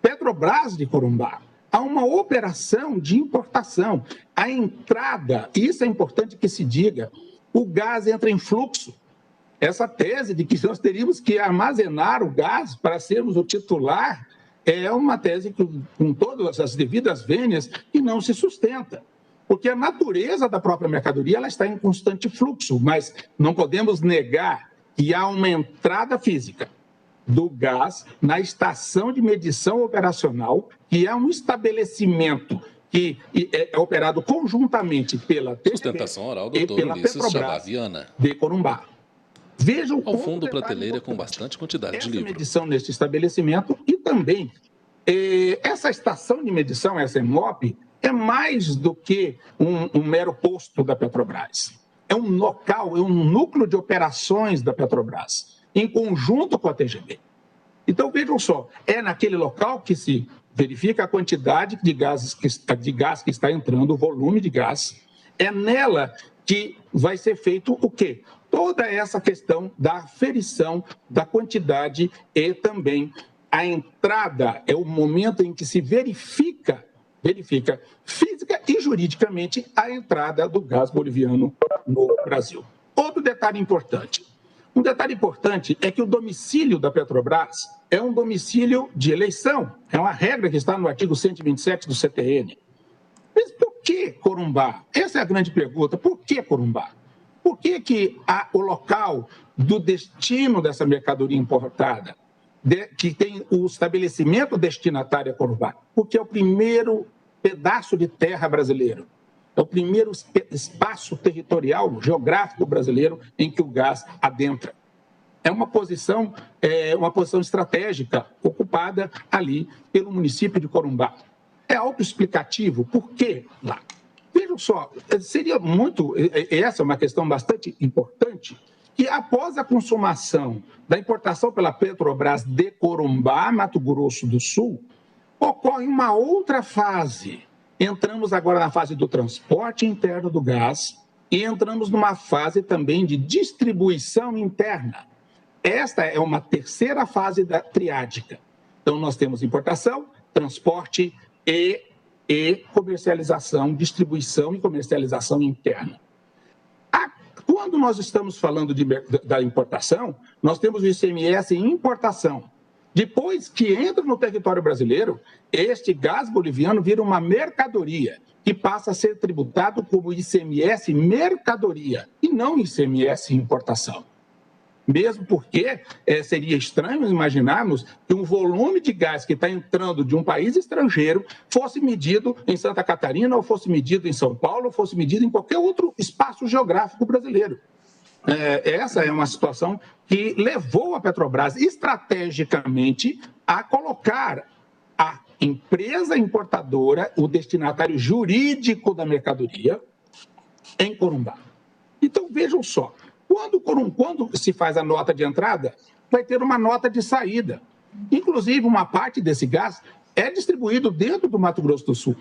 S6: Petrobras de Corumbá. Há uma operação de importação. A entrada, isso é importante que se diga, o gás entra em fluxo. Essa tese de que nós teríamos que armazenar o gás para sermos o titular é uma tese que, com todas as devidas vênias, que não se sustenta. Porque a natureza da própria mercadoria ela está em constante fluxo, mas não podemos negar que há uma entrada física do gás na estação de medição operacional, que é um estabelecimento que é operado conjuntamente pela TGB
S3: Sustentação oral,
S6: e
S3: doutor
S6: pela
S3: Ulisses
S6: Petrobras
S3: Viana.
S6: de Corumbá. Vejam
S3: Ao fundo, prateleira com bastante quantidade de livro.
S6: Essa medição neste estabelecimento e também essa estação de medição, essa EMOP, é mais do que um mero posto da Petrobras. É um local, é um núcleo de operações da Petrobras, em conjunto com a TGB. Então, vejam só, é naquele local que se verifica a quantidade de gás que está entrando, o volume de gás. É nela que vai ser feito o quê? Toda essa questão da aferição da quantidade e também a entrada é o momento em que se verifica física e juridicamente a entrada do gás boliviano no Brasil. Outro detalhe importante. Um detalhe importante é que o domicílio da Petrobras é um domicílio de eleição. É uma regra que está no artigo 127 do CTN. Mas por que Corumbá? Essa é a grande pergunta. Por que Corumbá? Por que o local do destino dessa mercadoria importada, que tem o estabelecimento destinatário a Corumbá? Porque é o primeiro pedaço de terra brasileiro. É o primeiro espaço territorial, geográfico brasileiro em que o gás adentra. É uma posição estratégica ocupada ali pelo município de Corumbá. É autoexplicativo. Por que lá? Vejam só, essa é uma questão bastante importante, que após a consumação da importação pela Petrobras de Corumbá, Mato Grosso do Sul, ocorre uma outra fase. Entramos agora na fase do transporte interno do gás e entramos numa fase também de distribuição interna. Esta é uma terceira fase da triádica. Então, nós temos importação, transporte e comercialização, distribuição e comercialização interna. Quando nós estamos falando da importação, nós temos o ICMS em importação. Depois que entra no território brasileiro, este gás boliviano vira uma mercadoria que passa a ser tributado como ICMS mercadoria e não ICMS importação. Mesmo porque seria estranho imaginarmos que um volume de gás que está entrando de um país estrangeiro fosse medido em Santa Catarina, ou fosse medido em São Paulo, ou fosse medido em qualquer outro espaço geográfico brasileiro. Essa é uma situação que levou a Petrobras estrategicamente a colocar a empresa importadora, o destinatário jurídico da mercadoria, em Corumbá. Então, vejam só. Quando se faz a nota de entrada, vai ter uma nota de saída. Inclusive, uma parte desse gás é distribuído dentro do Mato Grosso do Sul.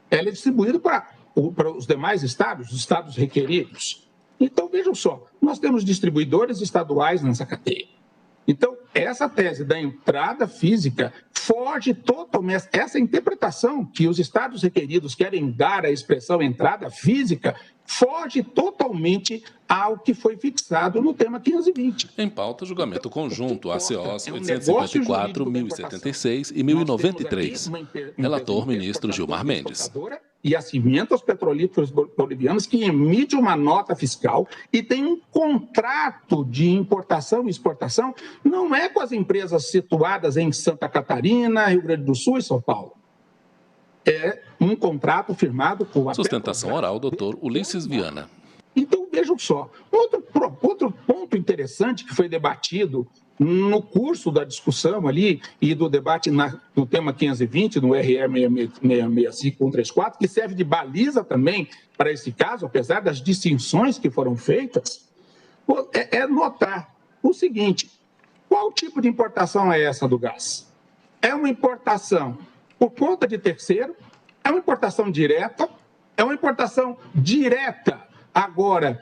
S6: Ela é distribuída para os demais estados, os estados requeridos. Então, vejam só, nós temos distribuidores estaduais nessa cadeia. Então, essa tese da entrada física foge totalmente, essa interpretação que os estados requeridos querem dar à expressão entrada física, foge totalmente ao que foi fixado no tema 520.
S3: Em pauta, julgamento conjunto, ACOs 854, 1076 e 1093. Relator, ministro Gilmar Mendes.
S6: E a Cimentos Petrolíferos Bolivianos, que emite uma nota fiscal e tem um contrato de importação e exportação, não é com as empresas situadas em Santa Catarina, Rio Grande do Sul e São Paulo. É um contrato firmado com a
S3: Sustentação oral, doutor Ulisses Viana.
S6: Então, vejam só, outro ponto interessante que foi debatido no curso da discussão ali e do debate no tema 520, no RE 665-134, que serve de baliza também para esse caso, apesar das distinções que foram feitas, é notar o seguinte: qual tipo de importação é essa do gás? É uma importação por conta de terceiro? É uma importação direta? É uma importação direta, agora,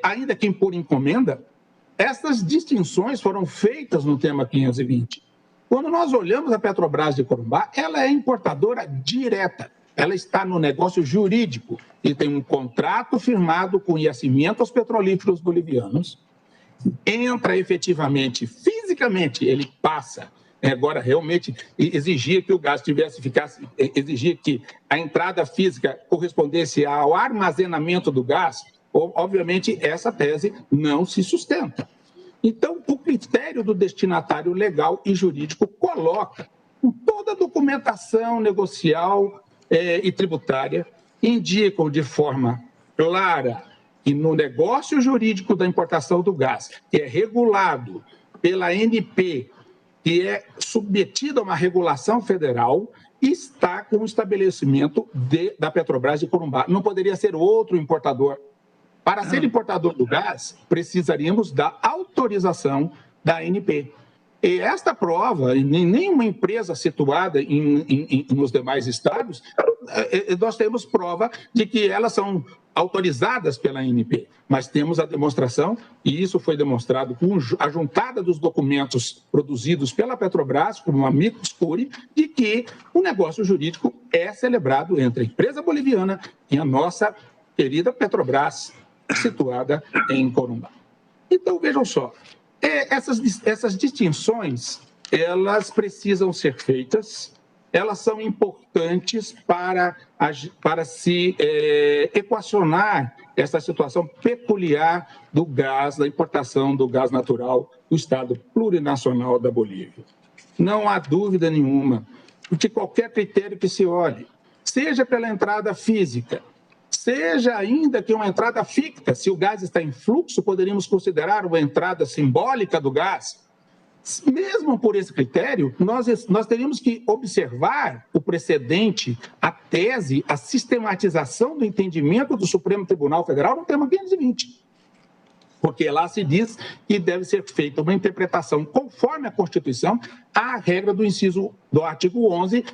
S6: ainda que por encomenda? Essas distinções foram feitas no tema 520. Quando nós olhamos a Petrobras de Corumbá, ela é importadora direta. Ela está no negócio jurídico e tem um contrato firmado com Yacimientos Petrolíferos Bolivianos. Entra efetivamente, fisicamente, ele passa. Agora, realmente, exigia que o gás exigia que a entrada física correspondesse ao armazenamento do gás. Obviamente, essa tese não se sustenta. Então, o critério do destinatário legal e jurídico coloca toda a documentação negocial e tributária, indicam de forma clara que no negócio jurídico da importação do gás, que é regulado pela ANP, que é submetido a uma regulação federal, está com o estabelecimento da Petrobras de Corumbá. Não poderia ser outro importador. Para ser importador do gás, precisaríamos da autorização da ANP. E esta prova, em nenhuma empresa situada nos demais estados, nós temos prova de que elas são autorizadas pela ANP, mas temos a demonstração, e isso foi demonstrado com a juntada dos documentos produzidos pela Petrobras, como amicus curiae, de que o negócio jurídico é celebrado entre a empresa boliviana e a nossa querida Petrobras, situada em Corumbá. Então, vejam só, essas distinções, elas precisam ser feitas, elas são importantes para se equacionar essa situação peculiar do gás, da importação do gás natural do Estado plurinacional da Bolívia. Não há dúvida nenhuma de qualquer critério que se olhe, seja pela entrada física, seja ainda que uma entrada ficta, se o gás está em fluxo, poderíamos considerar uma entrada simbólica do gás. Mesmo por esse critério, nós teríamos que observar o precedente, a tese, a sistematização do entendimento do Supremo Tribunal Federal no tema 520. Porque lá se diz que deve ser feita uma interpretação conforme a Constituição, à regra do artigo 11,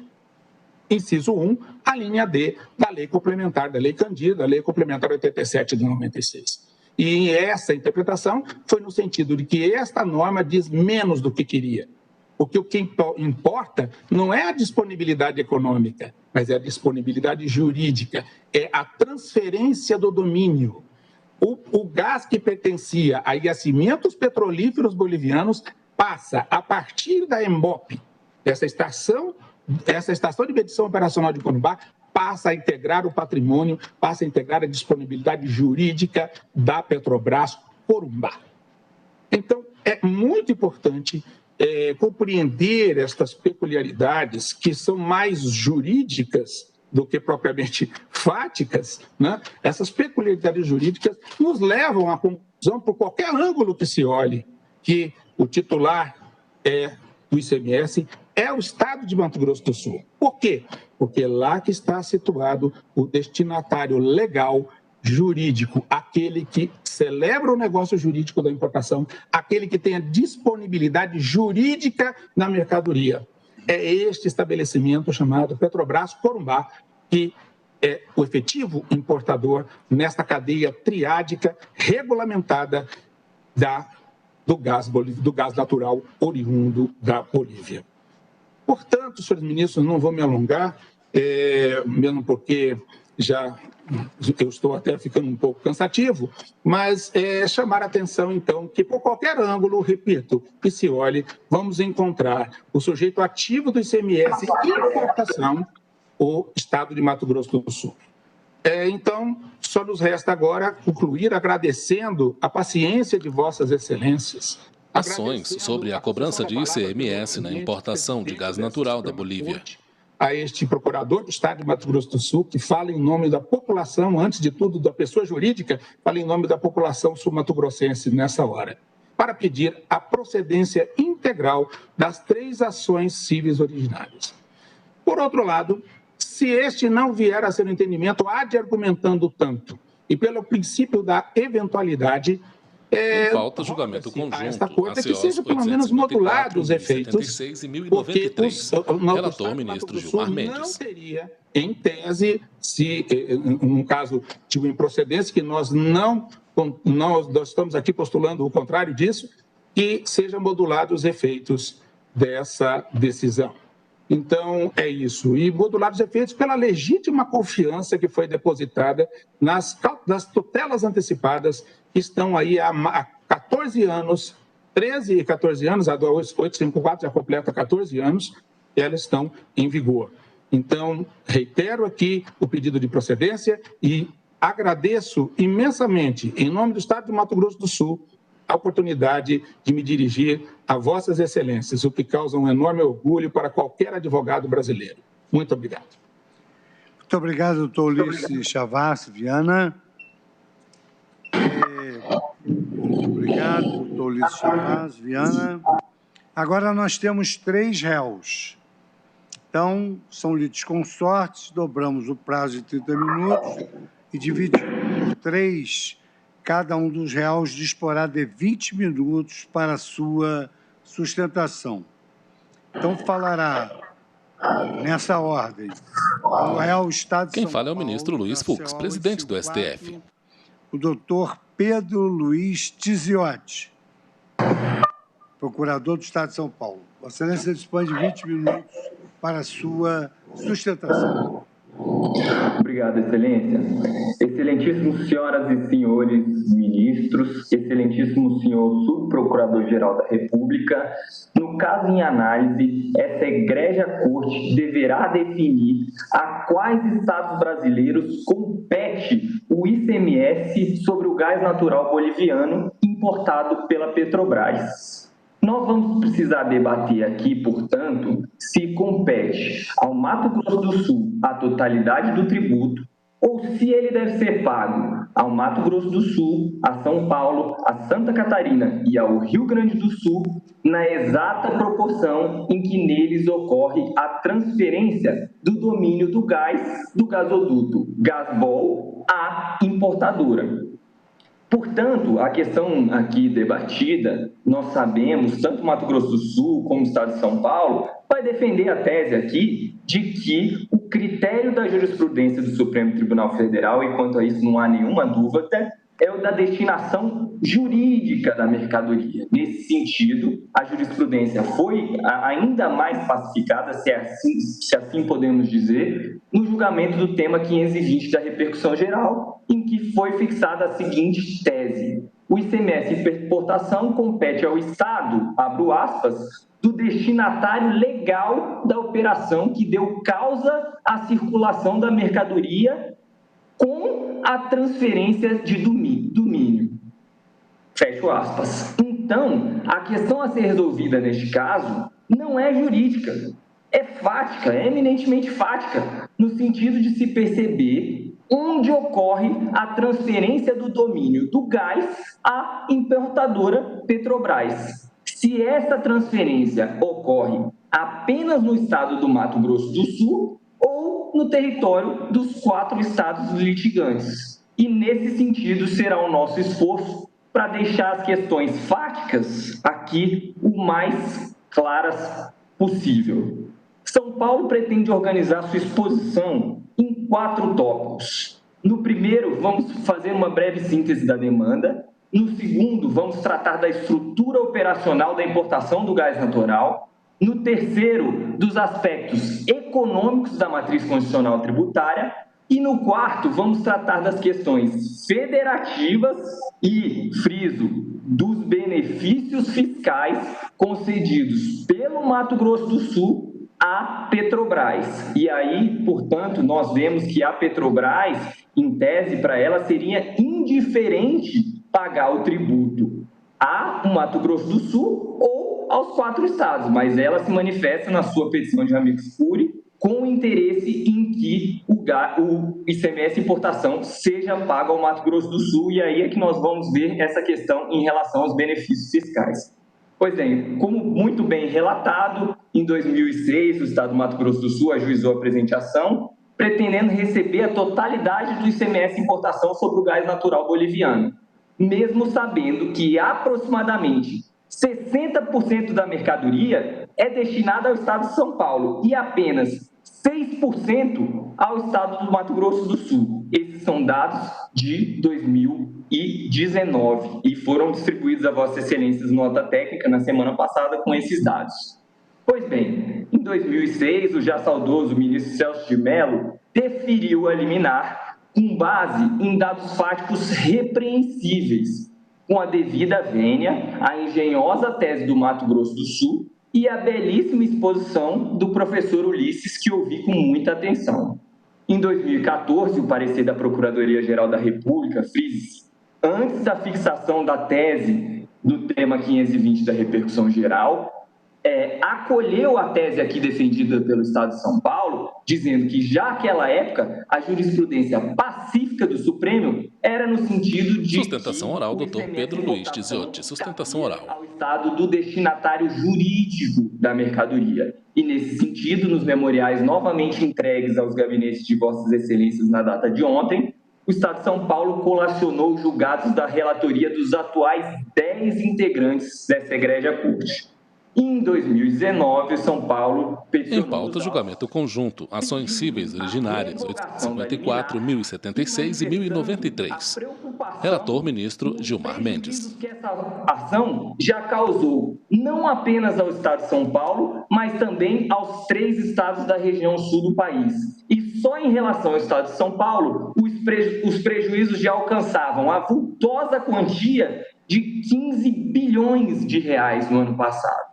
S6: inciso 1, a linha D da Lei Complementar, da Lei Candir, da Lei Complementar 87 de 96. E essa interpretação foi no sentido de que esta norma diz menos do que queria. Porque o que importa não é a disponibilidade econômica, mas é a disponibilidade jurídica, é a transferência do domínio. O gás que pertencia a Yacimientos Petrolíferos Bolivianos passa, a partir da EMBOP, essa estação de medição operacional de Corumbá, passa a integrar o patrimônio, passa a integrar a disponibilidade jurídica da Petrobras Corumbá. Então, é muito importante compreender estas peculiaridades que são mais jurídicas do que propriamente fáticas, né? Essas peculiaridades jurídicas nos levam à conclusão, por qualquer ângulo que se olhe, que o titular do ICMS é o Estado de Mato Grosso do Sul. Por quê? Porque é lá que está situado o destinatário legal, jurídico, aquele que celebra o negócio jurídico da importação, aquele que tem a disponibilidade jurídica na mercadoria. É este estabelecimento chamado Petrobras Corumbá, que é o efetivo importador nesta cadeia triádica regulamentada do gás natural oriundo da Bolívia. Portanto, senhores ministros, não vou me alongar, mesmo porque eu estou até ficando um pouco cansativo, mas chamar a atenção, então, que por qualquer ângulo, repito, que se olhe, vamos encontrar o sujeito ativo do ICMS e importação, o Estado de Mato Grosso do Sul. Então, só nos resta agora concluir agradecendo a paciência de vossas excelências.
S3: Ações sobre a cobrança de ICMS na importação de gás natural da Bolívia.
S6: A este procurador do Estado de Mato Grosso do Sul, que fala em nome da população, antes de tudo da pessoa jurídica, fala em nome da população sul-mato-grossense nessa hora. para pedir a procedência integral das 3 ações cíveis originárias. Por outro lado, se este não vier a ser um entendimento ad argumentando tanto e pelo princípio da eventualidade,
S3: falta julgamento conjunto.
S6: Esta corte que seja pelo menos modulado os efeitos, porque
S3: relator ministro Gilmar Mendes.
S6: Não teria, em tese, se num caso de uma improcedência que nós estamos aqui postulando o contrário disso, que sejam modulados os efeitos dessa decisão. Então, é isso. E modulados os efeitos pela legítima confiança que foi depositada nas tutelas antecipadas que estão aí há 14 anos, 13 e 14 anos, a 854 já completa 14 anos, e elas estão em vigor. Então, reitero aqui o pedido de procedência e agradeço imensamente, em nome do Estado do Mato Grosso do Sul, a oportunidade de me dirigir a vossas excelências, o que causa um enorme orgulho para qualquer advogado brasileiro. Muito obrigado.
S2: Muito obrigado, doutor Ulisses Chavassi Viana. Muito obrigado, doutor Ulisses Chavassi Viana. Agora nós temos 3 réus. Então, são litisconsortes, dobramos o prazo de 30 minutos e dividimos por 3. Cada um dos réus disporá de 20 minutos para a sua sustentação. Então, falará, nessa ordem, o réu Estado de São Paulo.
S3: Quem fala é o ministro Luiz Fux, presidente do STF.
S2: O doutor Pedro Luiz Tiziotti, procurador do Estado de São Paulo. Vossa Excelência dispõe de 20 minutos para a sua sustentação.
S7: Obrigado, Excelência. Excelentíssimos senhoras e senhores ministros, excelentíssimo senhor subprocurador-geral da República, no caso em análise, essa egrégia corte deverá definir a quais estados brasileiros compete o ICMS sobre o gás natural boliviano importado pela Petrobras. Nós vamos precisar debater aqui, portanto, se compete ao Mato Grosso do Sul a totalidade do tributo ou se ele deve ser pago ao Mato Grosso do Sul, a São Paulo, a Santa Catarina e ao Rio Grande do Sul na exata proporção em que neles ocorre a transferência do domínio do gás do gasoduto Gasbol à importadora. Portanto, a questão aqui debatida, nós sabemos, tanto Mato Grosso do Sul como o Estado de São Paulo, vai defender a tese aqui de que o critério da jurisprudência do Supremo Tribunal Federal, e quanto a isso não há nenhuma dúvida, é o da destinação jurídica da mercadoria. Nesse sentido, a jurisprudência foi ainda mais pacificada, se assim podemos dizer, no julgamento do tema 520 da repercussão geral, em que foi fixada a seguinte tese: o ICMS importação compete ao Estado, abro aspas, do destinatário legal da operação que deu causa à circulação da mercadoria com a transferência de domínio. Fecho aspas. Então, a questão a ser resolvida neste caso não é jurídica, é fática, é eminentemente fática, no sentido de se perceber onde ocorre a transferência do domínio do gás à importadora Petrobras. Se essa transferência ocorre apenas no estado do Mato Grosso do Sul ou no território dos 4 estados litigantes. E, nesse sentido, será o nosso esforço para deixar as questões fáticas aqui o mais claras possível. São Paulo pretende organizar sua exposição em 4 tópicos. No primeiro, vamos fazer uma breve síntese da demanda. No segundo, vamos tratar da estrutura operacional da importação do gás natural. No terceiro, dos aspectos econômicos da matriz constitucional tributária. E no quarto, vamos tratar das questões federativas e, friso, dos benefícios fiscais concedidos pelo Mato Grosso do Sul à Petrobras. E aí, portanto, nós vemos que a Petrobras, em tese, para ela seria indiferente pagar o tributo ao Mato Grosso do Sul ou aos 4 estados, mas ela se manifesta na sua petição de amicus curiae com interesse em que o ICMS importação seja pago ao Mato Grosso do Sul, e aí é que nós vamos ver essa questão em relação aos benefícios fiscais. Pois bem, como muito bem relatado, em 2006, o Estado do Mato Grosso do Sul ajuizou a presente ação, pretendendo receber a totalidade do ICMS importação sobre o gás natural boliviano, mesmo sabendo que aproximadamente 60% da mercadoria é destinada ao Estado de São Paulo e apenas 6% ao Estado do Mato Grosso do Sul. Esses são dados de 2019 e foram distribuídos a Vossas Excelências nota técnica na semana passada com esses dados. Pois bem, em 2006, o já saudoso ministro Celso de Mello deferiu a liminar com base em dados fáticos repreensíveis, com a devida vênia, a engenhosa tese do Mato Grosso do Sul e a belíssima exposição do professor Ulisses, que ouvi com muita atenção. Em 2014, o parecer da Procuradoria-Geral da República, FRIS, antes da fixação da tese do tema 520 da repercussão geral, acolheu a tese aqui defendida pelo Estado de São Paulo, dizendo que já naquela época a jurisprudência pacífica do Supremo era no sentido de...
S3: Sustentação oral, doutor Pedro Luiz Tiziotti. Sustentação oral.
S7: ...ao Estado do destinatário jurídico da mercadoria. E, nesse sentido, nos memoriais novamente entregues aos gabinetes de Vossas Excelências na data de ontem, o Estado de São Paulo colacionou os julgados da relatoria dos atuais 10 integrantes dessa egrégia corte. Em 2019, São Paulo...
S3: Em pauta, julgamento conjunto, ações cíveis originárias, 854, 1076 e 1093. Relator, ministro Gilmar Mendes.
S7: Essa ação já causou não apenas ao Estado de São Paulo, mas também aos 3 estados da região sul do país. E só em relação ao Estado de São Paulo, os prejuízos já alcançavam a vultosa quantia de 15 bilhões de reais no ano passado.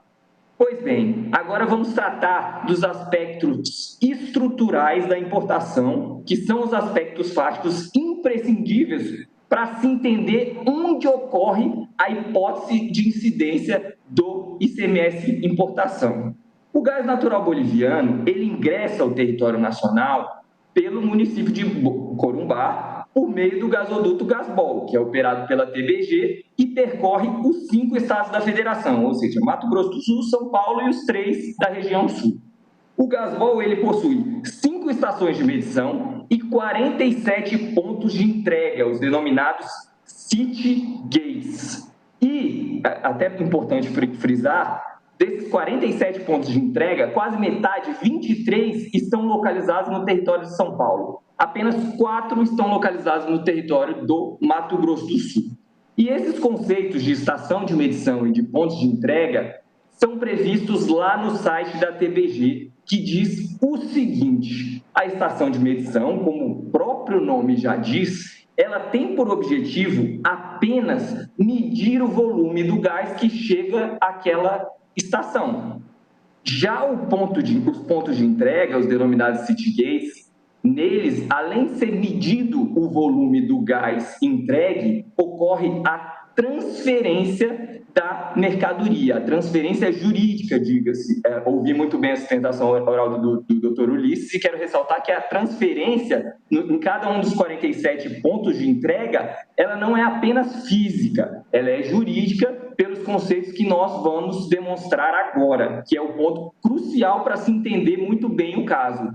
S7: Pois bem, agora vamos tratar dos aspectos estruturais da importação, que são os aspectos fáticos imprescindíveis para se entender onde ocorre a hipótese de incidência do ICMS importação. O gás natural boliviano, ele ingressa ao território nacional pelo município de Corumbá, por meio do gasoduto Gasbol, que é operado pela TBG e percorre os 5 estados da federação, ou seja, Mato Grosso do Sul, São Paulo e os 3 da região sul. O Gasbol, ele possui 5 estações de medição e 47 pontos de entrega, os denominados City Gates. E, até importante frisar, desses 47 pontos de entrega, quase metade, 23, estão localizados no território de São Paulo. Apenas 4 estão localizados no território do Mato Grosso do Sul. E esses conceitos de estação de medição e de pontos de entrega são previstos lá no site da TBG, que diz o seguinte: a estação de medição, como o próprio nome já diz, ela tem por objetivo apenas medir o volume do gás que chega àquela estação. Já os pontos de entrega, os denominados city gates, neles, além de ser medido o volume do gás entregue, ocorre a transferência da mercadoria, a transferência jurídica, diga-se. Ouvi muito bem a sustentação oral do Dr. Ulisses e quero ressaltar que a transferência, em cada um dos 47 pontos de entrega, ela não é apenas física, ela é jurídica pelos conceitos que nós vamos demonstrar agora, que é o ponto crucial para se entender muito bem o caso.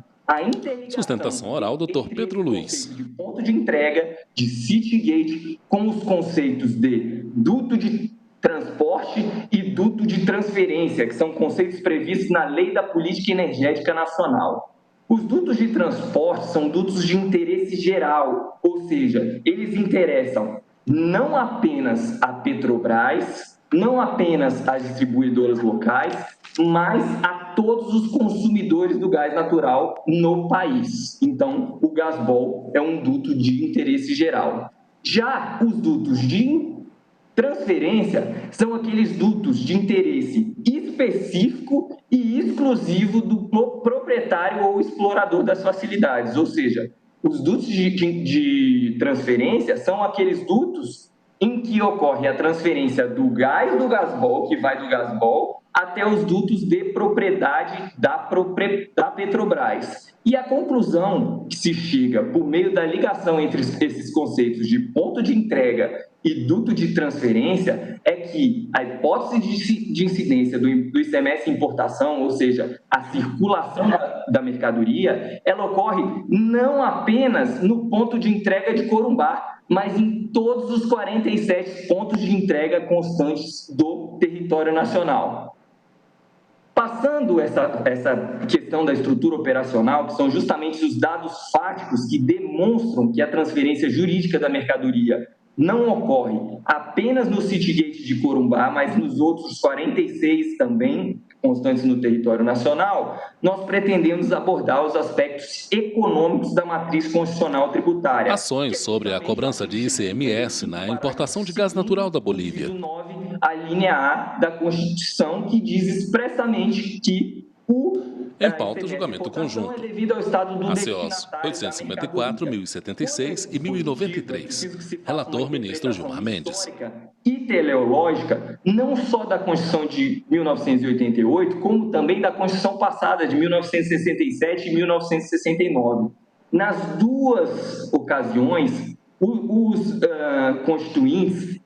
S3: Sustentação oral, doutor Pedro Luiz.
S7: De ponto de entrega, de city gate, com os conceitos de duto de transporte e duto de transferência, que são conceitos previstos na Lei da Política Energética Nacional. Os dutos de transporte são dutos de interesse geral, ou seja, eles interessam não apenas a Petrobras, não apenas as distribuidoras locais, mas a todos os consumidores do gás natural no país. Então, o Gasbol é um duto de interesse geral. Já os dutos de transferência são aqueles dutos de interesse específico e exclusivo do proprietário ou explorador das facilidades, ou seja, os dutos de transferência são aqueles dutos em que ocorre a transferência do gás do Gasbol, que vai do Gasbol, até os dutos de propriedade da Petrobras. E a conclusão que se chega por meio da ligação entre esses conceitos de ponto de entrega e duto de transferência é que a hipótese de incidência do ICMS importação, ou seja, a circulação da mercadoria, ela ocorre não apenas no ponto de entrega de Corumbá, mas em todos os 47 pontos de entrega constantes do território nacional. Passando essa questão da estrutura operacional, que são justamente os dados fáticos que demonstram que a transferência jurídica da mercadoria não ocorre apenas no Citygate de Corumbá, mas nos outros 46 também constantes no território nacional, nós pretendemos abordar os aspectos econômicos da matriz constitucional tributária.
S3: Ações sobre a cobrança de ICMS na importação de gás natural da Bolívia.
S7: A linha A da Constituição, que diz expressamente que
S3: em pauta, julgamento conjunto. ACOs 854, 1076 e 1093. Relator, ministro Gilmar Mendes.
S7: E teleológica, não só da Constituição de 1988, como também da Constituição passada, de 1967 e 1969. Nas duas ocasiões, os constituintes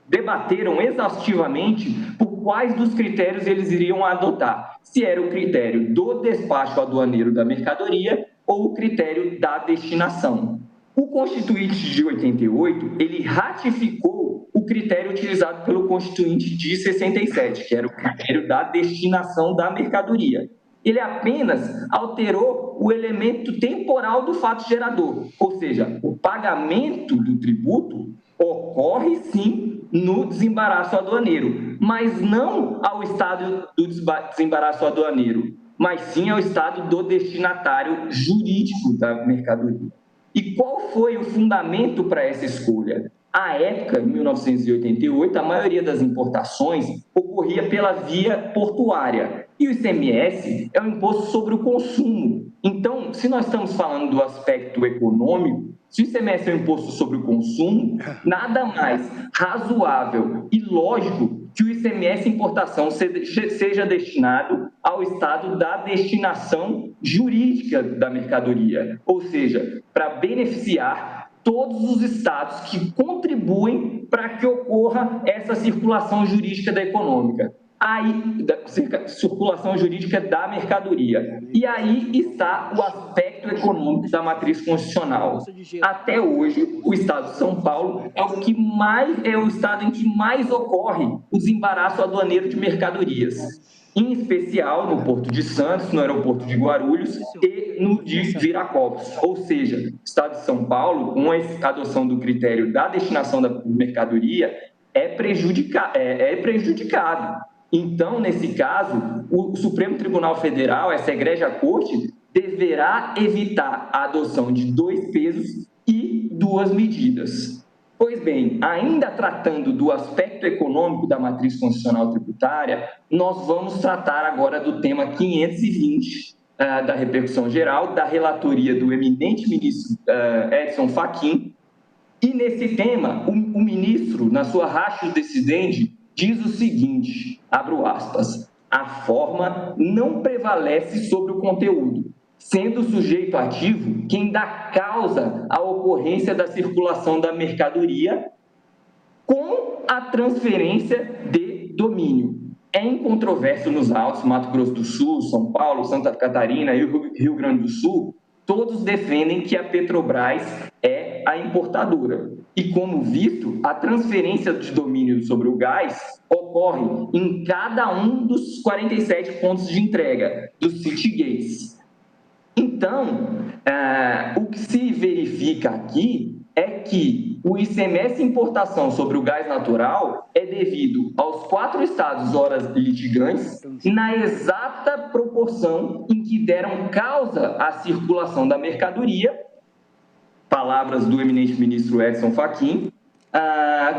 S7: debateram exaustivamente por quais dos critérios eles iriam adotar, se era o critério do despacho aduaneiro da mercadoria ou o critério da destinação. O Constituinte de 88, ele ratificou o critério utilizado pelo Constituinte de 67, que era o critério da destinação da mercadoria. Ele apenas alterou o elemento temporal do fato gerador, ou seja, o pagamento do tributo ocorre sim no desembaraço aduaneiro, mas não ao estado do desembaraço aduaneiro, mas sim ao estado do destinatário jurídico da mercadoria. E qual foi o fundamento para essa escolha? À época, em 1988, a maioria das importações ocorria pela via portuária. E o ICMS é um imposto sobre o consumo. Então, se nós estamos falando do aspecto econômico, se o ICMS é um imposto sobre o consumo, nada mais razoável e lógico que o ICMS importação seja destinado ao estado da destinação jurídica da mercadoria, ou seja, para beneficiar todos os estados que contribuem para que ocorra essa circulação jurídica da econômica. Circulação jurídica da mercadoria. E aí está o aspecto econômico da matriz constitucional. Até hoje, o estado de São Paulo é o estado em que mais ocorre o desembaraço aduaneiro de mercadorias, em especial no Porto de Santos, no aeroporto de Guarulhos e no de Viracopos. Ou seja, o estado de São Paulo, com a adoção do critério da destinação da mercadoria, é prejudicado. Então, nesse caso, o Supremo Tribunal Federal, essa egrégia corte, deverá evitar a adoção de 2 pesos e 2 medidas. Pois bem, ainda tratando do aspecto econômico da matriz constitucional tributária, nós vamos tratar agora do tema 520 da repercussão geral, da relatoria do eminente ministro Edson Fachin. E nesse tema, o ministro, na sua ratio decidendi, diz o seguinte, abro aspas, a forma não prevalece sobre o conteúdo, sendo o sujeito ativo quem dá causa à ocorrência da circulação da mercadoria com a transferência de domínio. É incontroverso nos autos, Mato Grosso do Sul, São Paulo, Santa Catarina e Rio Grande do Sul, todos defendem que a Petrobras é a importadora. E, como visto, a transferência de domínio sobre o gás ocorre em cada um dos 47 pontos de entrega dos Citygates. Então, o que se verifica aqui é que o ICMS importação sobre o gás natural é devido aos 4 estados horas litigantes na exata proporção em que deram causa à circulação da mercadoria, palavras do eminente ministro Edson Fachin,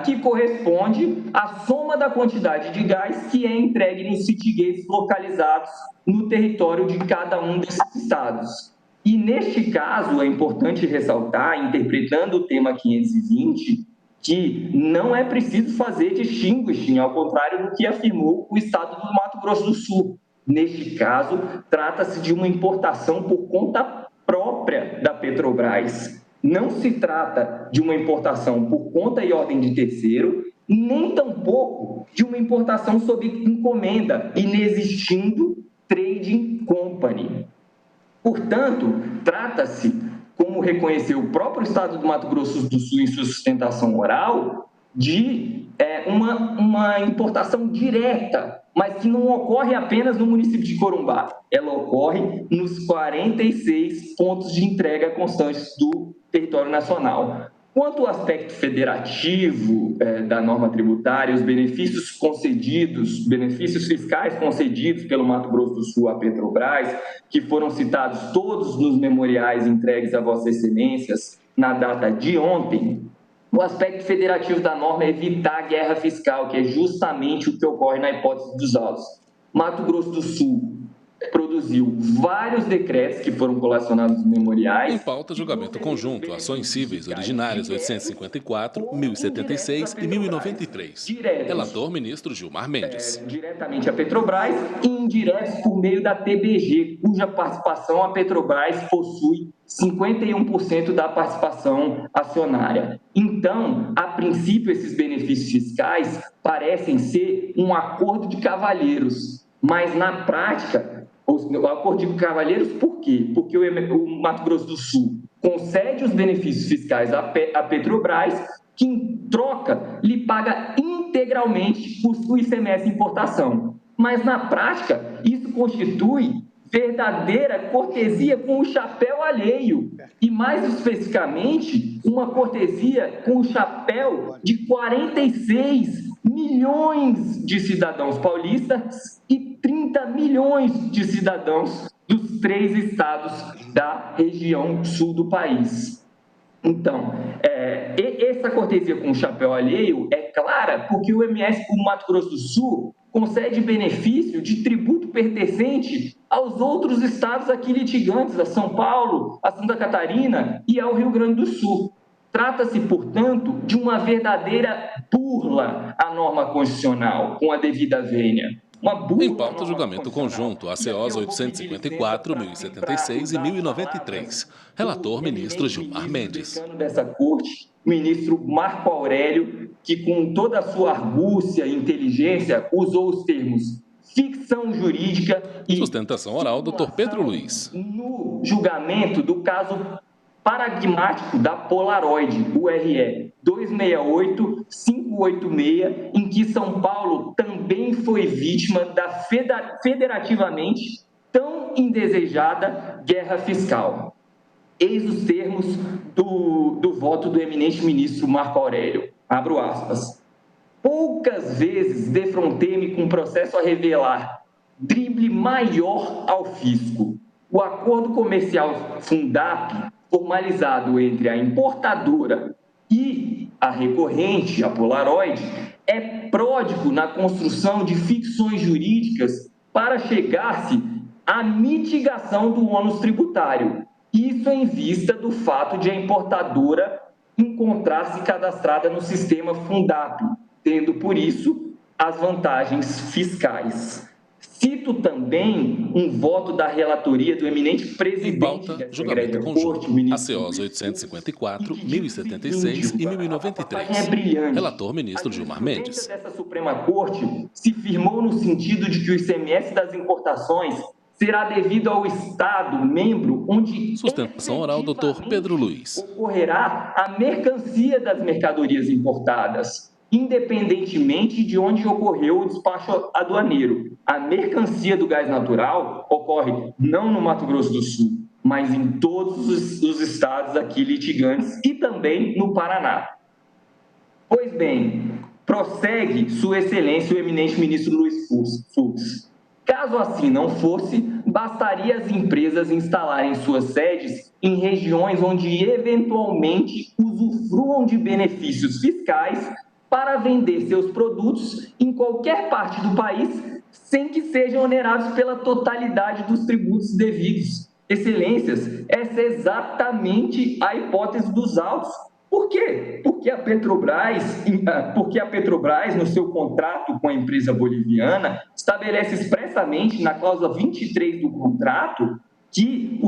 S7: que corresponde à soma da quantidade de gás que é entregue nos Citygates localizados no território de cada um desses estados. E, neste caso, é importante ressaltar, interpretando o tema 520, que não é preciso fazer distinguishing, ao contrário do que afirmou o Estado do Mato Grosso do Sul. Neste caso, trata-se de uma importação por conta própria da Petrobras. Não se trata de uma importação por conta e ordem de terceiro, nem tampouco de uma importação sob encomenda, inexistindo trading company. Portanto, trata-se, como reconheceu o próprio Estado do Mato Grosso do Sul em sua sustentação oral, de uma importação direta, mas que não ocorre apenas no município de Corumbá. Ela ocorre nos 46 pontos de entrega constantes do território nacional. Quanto ao aspecto federativo da norma tributária, os benefícios concedidos, benefícios fiscais concedidos pelo Mato Grosso do Sul à Petrobras, que foram citados todos nos memoriais entregues a Vossas Excelências na data de ontem, o aspecto federativo da norma é evitar a guerra fiscal, que é justamente o que ocorre na hipótese dos autos. Mato Grosso do Sul produziu vários decretos que foram colacionados nos memoriais.
S3: Em pauta, julgamento conjunto, ações cíveis originárias 854, 1076 e 1093. Relator, ministro Gilmar Mendes.
S7: Diretamente a Petrobras e indiretos por meio da TBG, cuja participação a Petrobras possui 51% da participação acionária. Então, a princípio, esses benefícios fiscais parecem ser um acordo de cavalheiros, mas na prática, o acordo de cavalheiros por quê? Porque o Mato Grosso do Sul concede os benefícios fiscais à Petrobras, que em troca lhe paga integralmente o ICMS importação. Mas na prática, isso constitui verdadeira cortesia com o chapéu alheio, e mais especificamente, uma cortesia com o chapéu de 46 milhões de cidadãos paulistas e 30 milhões de cidadãos dos 3 estados da região sul do país. Então, essa cortesia com o chapéu alheio é clara porque o Mato Grosso do Sul concede benefício de tributo pertencente aos outros estados aqui litigantes, a São Paulo, a Santa Catarina e ao Rio Grande do Sul. Trata-se, portanto, de uma verdadeira burla à norma constitucional, com a devida vênia.
S3: Em pauta, julgamento conjunto, ACOs 854, 1076 e 1093. Relator, ministro Gilmar Mendes.
S7: Dessa corte, o ministro Marco Aurélio, que com toda a sua argúcia e inteligência usou os termos ficção jurídica e...
S3: Sustentação oral, doutor Pedro Luiz.
S7: No julgamento do caso paradigmático da Polaroid, URE 268586, em que São Paulo também foi vítima da federativamente tão indesejada guerra fiscal. Eis os termos do voto do eminente ministro Marco Aurélio. Abro aspas. Poucas vezes defrontei-me com o processo a revelar drible maior ao fisco. O acordo comercial Fundap, formalizado entre a importadora e a recorrente, a Polaroid, é pródigo na construção de ficções jurídicas para chegar-se à mitigação do ônus tributário. Isso em vista do fato de a importadora encontrar-se cadastrada no sistema Fundap, tendo, por isso, as vantagens fiscais. Cito também um voto da relatoria do eminente presidente
S3: em pauta, julgamento conjunto, ACOs 854, 1076 e 1093. Relator, ministro Gilmar Mendes.
S7: A sentença dessa Suprema Corte se firmou no sentido de que o ICMS das importações será devido ao Estado membro onde...
S3: Sustentação oral, doutor Pedro Luiz.
S7: Ocorrerá a mercancia das mercadorias importadas, independentemente de onde ocorreu o despacho aduaneiro. A mercancia do gás natural ocorre não no Mato Grosso do Sul, mas em todos os estados aqui litigantes e também no Paraná. Pois bem, prossegue Sua Excelência o eminente ministro Luiz Fux. Caso assim não fosse, bastaria as empresas instalarem suas sedes em regiões onde eventualmente usufruam de benefícios fiscais para vender seus produtos em qualquer parte do país sem que sejam onerados pela totalidade dos tributos devidos. Excelências, essa é exatamente a hipótese dos autos. Por quê? Porque a Petrobras, no seu contrato com a empresa boliviana, estabelece expressamente na cláusula 23 do contrato que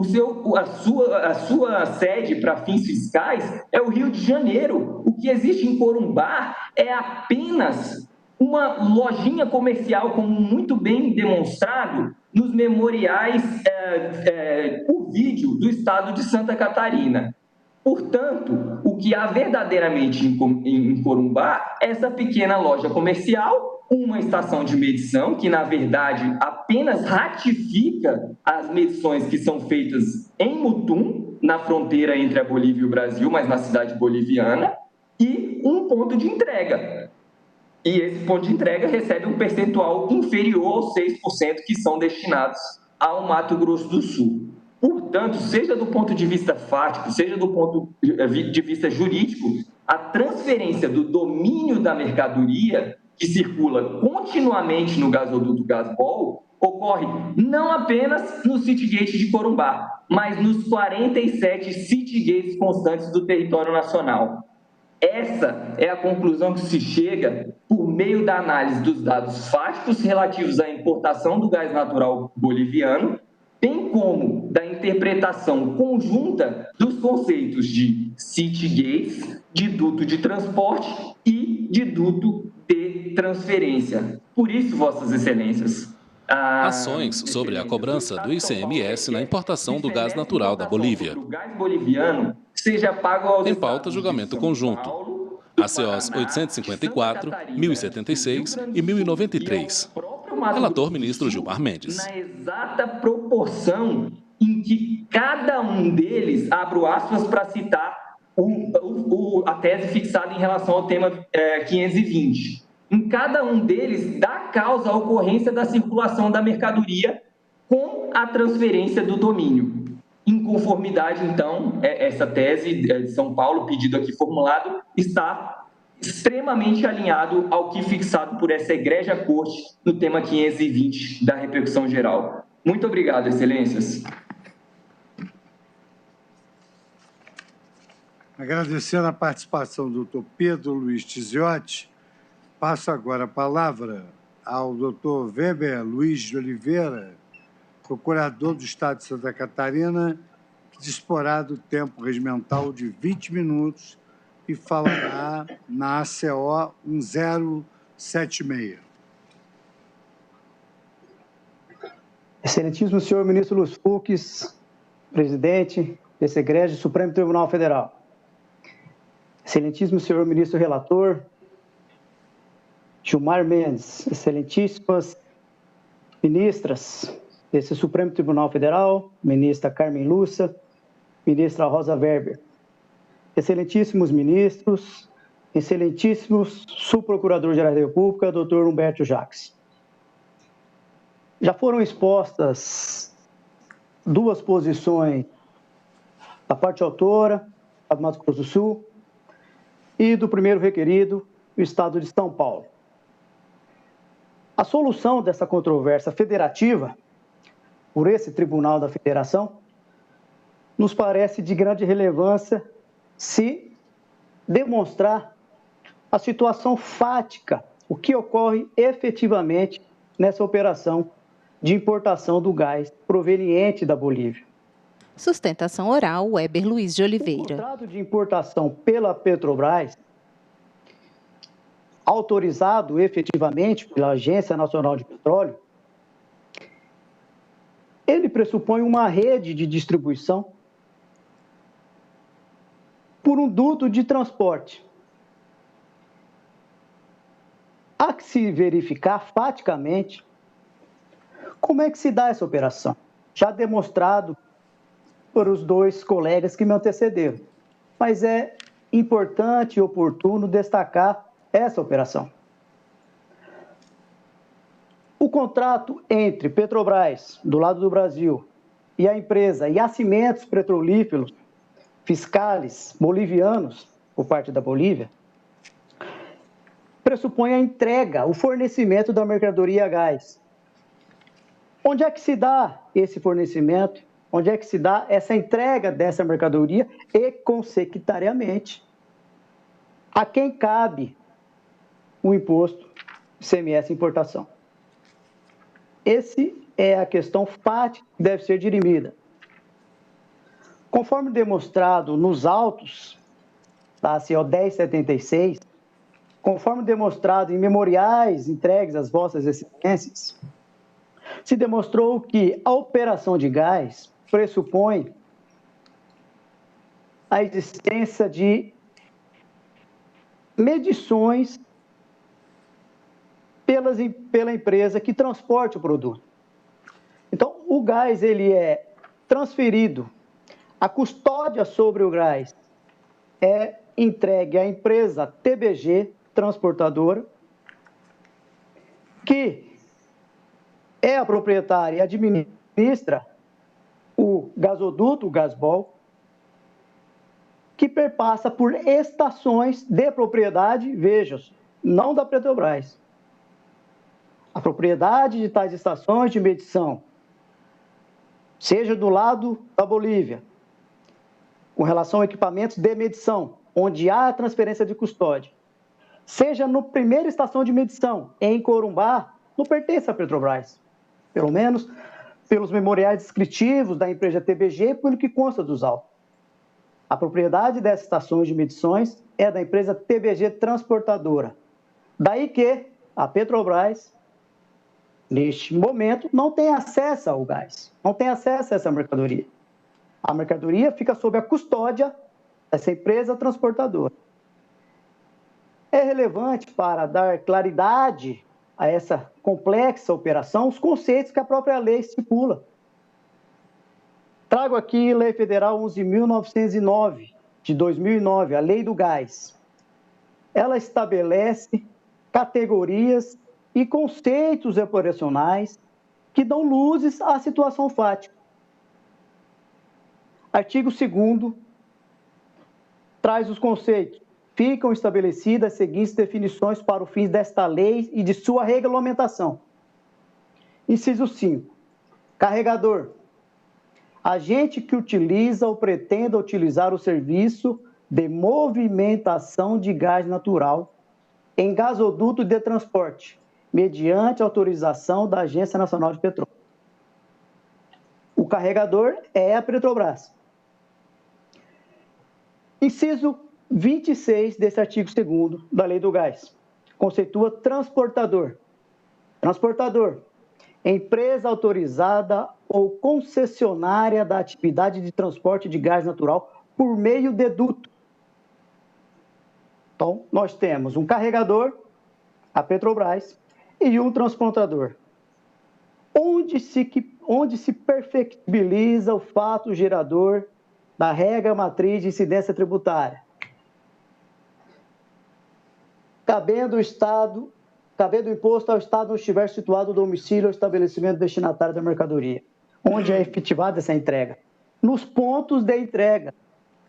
S7: a sua sede para fins fiscais é o Rio de Janeiro. O que existe em Corumbá é apenas uma lojinha comercial, como muito bem demonstrado nos memoriais por vídeo do estado de Santa Catarina. Portanto, o que há verdadeiramente em Corumbá é essa pequena loja comercial, uma estação de medição, que na verdade apenas ratifica as medições que são feitas em Mutum, na fronteira entre a Bolívia e o Brasil, mas na cidade boliviana, e um ponto de entrega. E esse ponto de entrega recebe um percentual inferior aos 6% que são destinados ao Mato Grosso do Sul. Portanto, seja do ponto de vista fático, seja do ponto de vista jurídico, a transferência do domínio da mercadoria que circula continuamente no gasoduto Gasbol ocorre não apenas no Citygate de Corumbá, mas nos 47 Citygates constantes do território nacional. Essa é a conclusão que se chega por meio da análise dos dados fáticos relativos à importação do gás natural boliviano, bem como da interpretação conjunta dos conceitos de Citygates, de duto de transporte e de duto de transferência. Por isso, Vossas Excelências,
S3: ações sobre a cobrança do ICMS na importação do gás natural da Bolívia.
S7: O gás boliviano seja pago aos
S3: Em pauta, julgamento conjunto. ACOs 854, 1076 e 1093. Relator, ministro Gilmar Mendes.
S7: Na exata proporção em que cada um deles, abro aspas para citar a tese fixada em relação ao tema 520. Em cada um deles, dá causa à ocorrência da circulação da mercadoria com a transferência do domínio. Em conformidade, então, essa tese de São Paulo, pedido aqui formulado, está extremamente alinhado ao que fixado por essa egrégia corte no tema 520 da repercussão geral. Muito obrigado, Excelências.
S2: Agradecendo a participação do Dr. Pedro Luiz Tiziotti, passo agora a palavra ao Dr. Weber Luiz de Oliveira, procurador do Estado de Santa Catarina, que disporá do tempo regimental de 20 minutos e falará na ACO 1076.
S8: Excelentíssimo senhor ministro Luiz Fux, presidente desse egrégio Supremo Tribunal Federal. Excelentíssimo senhor ministro relator, Gilmar Mendes, excelentíssimas ministras desse Supremo Tribunal Federal, ministra Carmen Lúcia, ministra Rosa Weber, excelentíssimos ministros, excelentíssimos subprocurador-geral da República, doutor Humberto Jacques. Já foram expostas duas posições da parte autora, do Mato Grosso do Sul, e do primeiro requerido, o Estado de São Paulo. A solução dessa controvérsia federativa, por esse Tribunal da Federação, nos parece de grande relevância se demonstrar a situação fática, o que ocorre efetivamente nessa operação de importação do gás proveniente da Bolívia.
S9: Sustentação oral, Weber Luiz de Oliveira.
S8: O contrato de importação pela Petrobras, autorizado efetivamente pela Agência Nacional de Petróleo, ele pressupõe uma rede de distribuição por um duto de transporte. Há que se verificar faticamente como é que se dá essa operação, já demonstrado por os dois colegas que me antecederam. Mas é importante e oportuno destacar essa operação. O contrato entre Petrobras, do lado do Brasil, e a empresa Yacimentos Petrolíferos Fiscales Bolivianos, por parte da Bolívia, pressupõe a entrega, o fornecimento da mercadoria a gás. Onde é que se dá esse fornecimento onde é que se dá essa entrega dessa mercadoria e, consequitariamente, a quem cabe o imposto ICMS importação. Essa é a questão fática que deve ser dirimida. Conforme demonstrado nos autos da CO 1076, conforme demonstrado em memoriais entregues às vossas excelências, se demonstrou que a operação de gás pressupõe a existência de medições pela empresa que transporte o produto. Então, o gás ele é transferido, a custódia sobre o gás é entregue à empresa TBG transportadora, que é a proprietária e administra o gasoduto, o gasbol, que perpassa por estações de propriedade, veja, não da Petrobras. A propriedade de tais estações de medição, seja do lado da Bolívia, com relação a equipamentos de medição, onde há a transferência de custódia, seja no primeira estação de medição, em Corumbá, não pertence à Petrobras, pelo menos pelos memoriais descritivos da empresa TBG, pelo que consta dos autos. A propriedade dessas estações de medições é da empresa TBG Transportadora. Daí que a Petrobras, neste momento, não tem acesso ao gás, não tem acesso a essa mercadoria. A mercadoria fica sob a custódia dessa empresa transportadora. É relevante para dar claridade a essa complexa operação os conceitos que a própria lei estipula. Trago aqui a Lei Federal 11.909, de 2009, a Lei do Gás. Ela estabelece categorias e conceitos operacionais que dão luzes à situação fática. Artigo 2º traz os conceitos. Ficam estabelecidas as seguintes definições para o fim desta lei e de sua regulamentação. Inciso 5. Carregador. Agente que utiliza ou pretenda utilizar o serviço de movimentação de gás natural em gasoduto de transporte, mediante autorização da Agência Nacional de Petróleo. O carregador é a Petrobras. Inciso 26 desse artigo 2º da Lei do Gás. Conceitua transportador. Transportador. Empresa autorizada ou concessionária da atividade de transporte de gás natural por meio de duto. Então, nós temos um carregador, a Petrobras, e um transportador. Onde se perfectibiliza o fato gerador da regra matriz de incidência tributária? Cabendo o imposto ao Estado onde estiver situado o domicílio ou estabelecimento destinatário da mercadoria, onde é efetivada essa entrega. Nos pontos de entrega,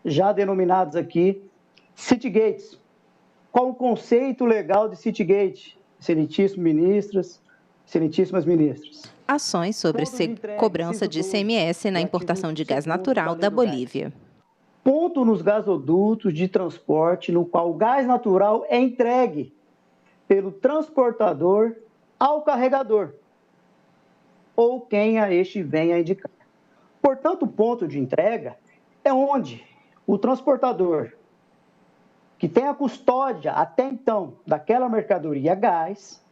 S8: já denominados aqui, city gates. Qual o conceito legal de city gate? Excelentíssimas ministras.
S9: Ações sobre cobrança de ICMS na importação de gás natural da Bolívia.
S8: Ponto nos gasodutos de transporte no qual o gás natural é entregue pelo transportador ao carregador, ou quem a este venha a indicar. Portanto, o ponto de entrega é onde o transportador, que tem a custódia até então daquela mercadoria gás,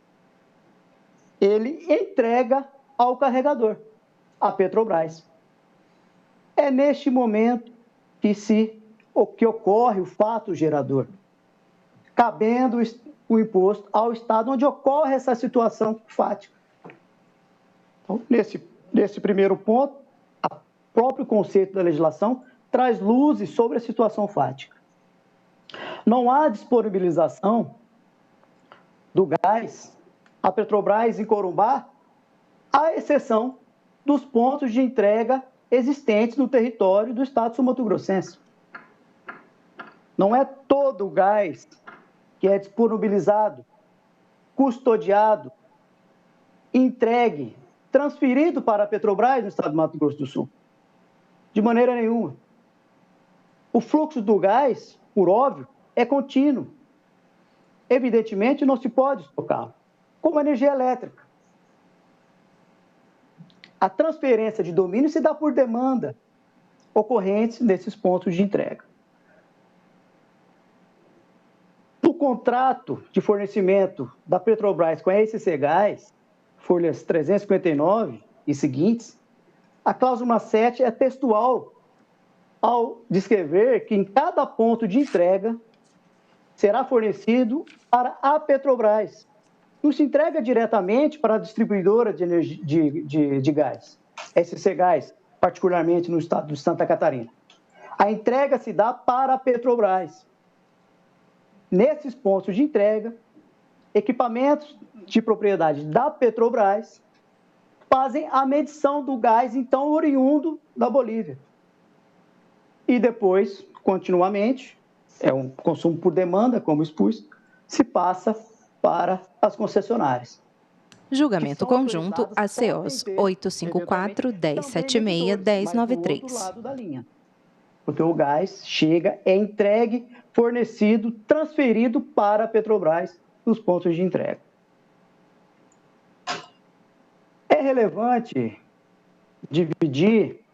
S8: ele entrega ao carregador, a Petrobras. É neste momento que ocorre o fato gerador, cabendo o imposto ao Estado onde ocorre essa situação fática. Então, nesse primeiro ponto, o próprio conceito da legislação traz luzes sobre a situação fática. Não há disponibilização do gás à Petrobras em Corumbá, à exceção dos pontos de entrega existentes no território do Estado sul-mato-grossense. Não é todo o gás que é disponibilizado, custodiado, entregue, transferido para a Petrobras no Estado do Mato Grosso do Sul. De maneira nenhuma. O fluxo do gás, por óbvio, é contínuo. Evidentemente, não se pode estocá-lo, como a energia elétrica. A transferência de domínio se dá por demanda ocorrentes nesses pontos de entrega. No contrato de fornecimento da Petrobras com a SC Gás, folhas 359 e seguintes, a cláusula 7 é textual ao descrever que em cada ponto de entrega será fornecido para a Petrobras. Não se entrega diretamente para a distribuidora de energia, de gás, SC Gás, particularmente no estado de Santa Catarina. A entrega se dá para a Petrobras. Nesses pontos de entrega, equipamentos de propriedade da Petrobras fazem a medição do gás, então, oriundo da Bolívia. E depois, continuamente, é um consumo por demanda, como expus, se passa para as concessionárias.
S9: Julgamento conjunto ACOs 854, 1076, 1093.
S8: Porque o gás chega, é entregue, fornecido, transferido para a Petrobras nos pontos de entrega. É relevante dividir,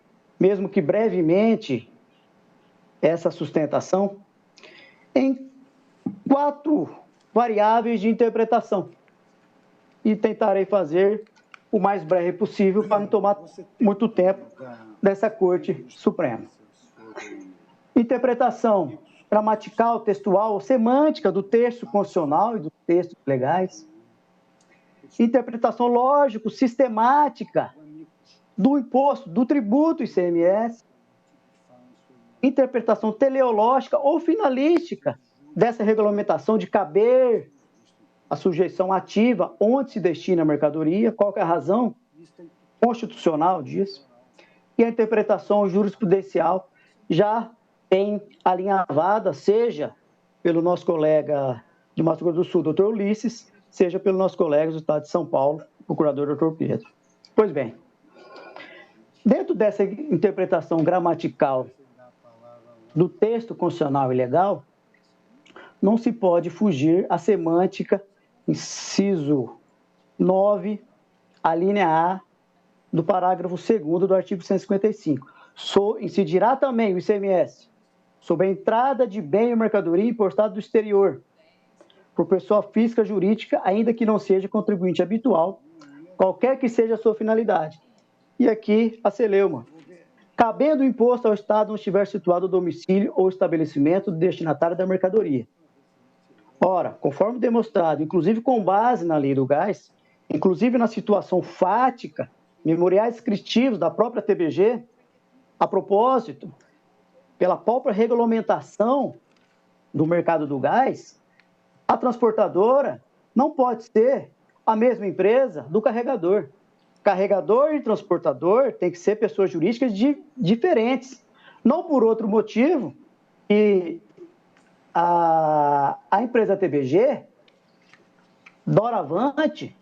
S8: mesmo que brevemente, essa sustentação em 4 variáveis de interpretação. E tentarei fazer o mais breve possível para não tomar muito tempo dessa Corte Suprema. Interpretação gramatical, textual ou semântica do texto constitucional e dos textos legais. Interpretação lógico-sistemática do imposto, do tributo ICMS. Interpretação teleológica ou finalística dessa regulamentação de caber a sujeição ativa, onde se destina a mercadoria, qual que é a razão constitucional disso. E a interpretação jurisprudencial já bem alinhavada, seja pelo nosso colega de Mato Grosso do Sul, doutor Ulisses, seja pelo nosso colega do Estado de São Paulo, procurador doutor Pedro. Pois bem, dentro dessa interpretação gramatical do texto constitucional e legal, não se pode fugir à semântica, inciso 9, a linha A, do parágrafo 2º do artigo 155. Incidirá também o ICMS sobre a entrada de bem ou mercadoria importado do exterior, por pessoa física jurídica, ainda que não seja contribuinte habitual, qualquer que seja a sua finalidade. E aqui a celeuma. Cabendo o imposto ao Estado onde estiver situado o domicílio ou estabelecimento do destinatário da mercadoria. Ora, conforme demonstrado, inclusive com base na lei do gás, inclusive na situação fática, memoriais descritivos da própria TBG, a propósito, pela própria regulamentação do mercado do gás, a transportadora não pode ser a mesma empresa do carregador. Carregador e transportador tem que ser pessoas jurídicas diferentes. Não por outro motivo que a empresa TBG, doravante,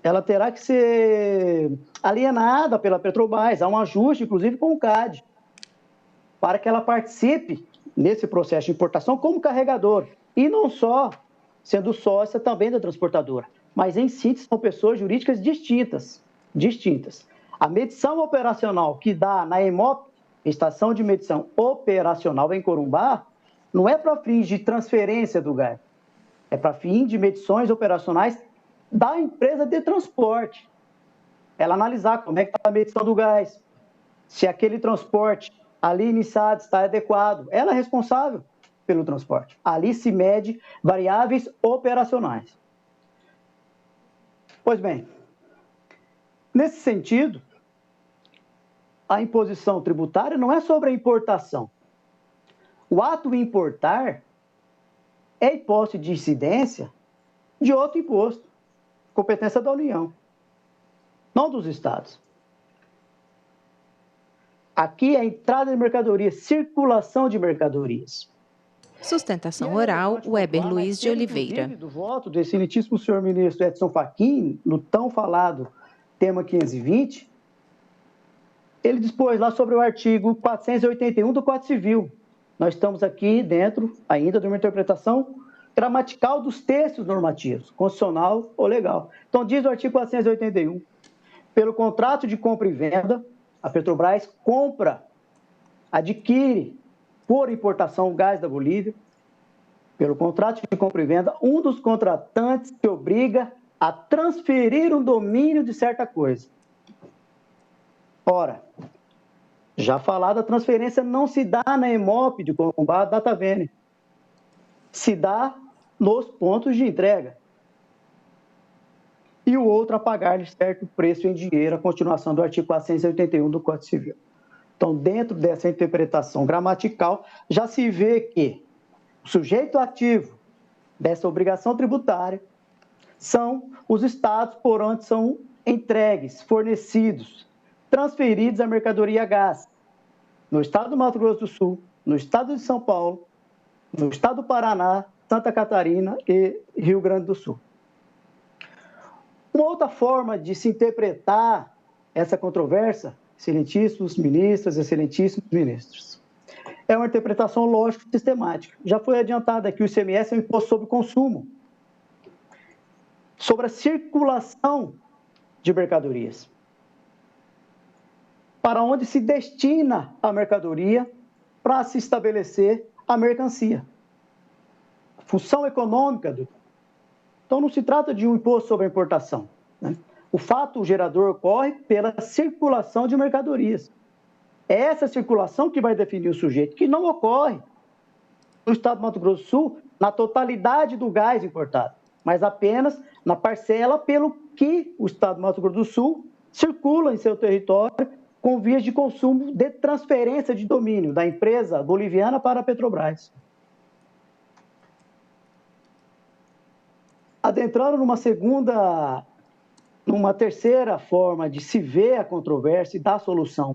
S8: ela terá que ser alienada pela Petrobras. Há um ajuste, inclusive, com o CAD, para que ela participe nesse processo de importação como carregador. E não só sendo sócia também da transportadora, mas em síntese são pessoas jurídicas distintas. A medição operacional que dá na EMOP, Estação de Medição Operacional em Corumbá, não é para fins de transferência do gás, é para fins de medições operacionais da empresa de transporte. Ela analisar como é que está a medição do gás, se aquele transporte ali iniciado está adequado. Ela é responsável pelo transporte. Ali se mede variáveis operacionais. Pois bem, nesse sentido, a imposição tributária não é sobre a importação. O ato de importar é imposto de incidência de outro imposto, competência da União, não dos estados. Aqui é a entrada de mercadorias, circulação de mercadorias.
S9: Sustentação oral, Weber Luiz de Oliveira.
S8: Do voto do excelentíssimo senhor ministro Edson Fachin, no tão falado tema 520, ele dispôs lá sobre o artigo 481 do Código Civil. Nós estamos aqui dentro ainda de uma interpretação gramatical dos textos normativos, constitucional ou legal. Então, diz o artigo 481, pelo contrato de compra e venda, a Petrobras compra, adquire por importação o gás da Bolívia. Pelo contrato de compra e venda, um dos contratantes se obriga a transferir um domínio de certa coisa. Ora, já falado, a transferência não se dá na EMOP de combate data vênia. Se dá nos pontos de entrega. E o outro a pagar-lhe certo preço em dinheiro, a continuação do artigo 481 do Código Civil. Então, dentro dessa interpretação gramatical, já se vê que o sujeito ativo dessa obrigação tributária são os estados por onde são entregues, fornecidos, transferidos a mercadoria a gás. No estado do Mato Grosso do Sul, no estado de São Paulo, no estado do Paraná, Santa Catarina e Rio Grande do Sul. Uma outra forma de se interpretar essa controvérsia, excelentíssimos ministros, excelentíssimos ministros, é uma interpretação lógica e sistemática. Já foi adiantada que o ICMS é um imposto sobre consumo, sobre a circulação de mercadorias, para onde se destina a mercadoria para se estabelecer a mercancia. A função econômica do... Então, não se trata de um imposto sobre a importação, né? O fato gerador ocorre pela circulação de mercadorias. É essa circulação que vai definir o sujeito, que não ocorre no estado do Mato Grosso do Sul na totalidade do gás importado, mas apenas na parcela pelo que o estado do Mato Grosso do Sul circula em seu território com vias de consumo de transferência de domínio da empresa boliviana para a Petrobras. Adentrando numa terceira forma de se ver a controvérsia e dar solução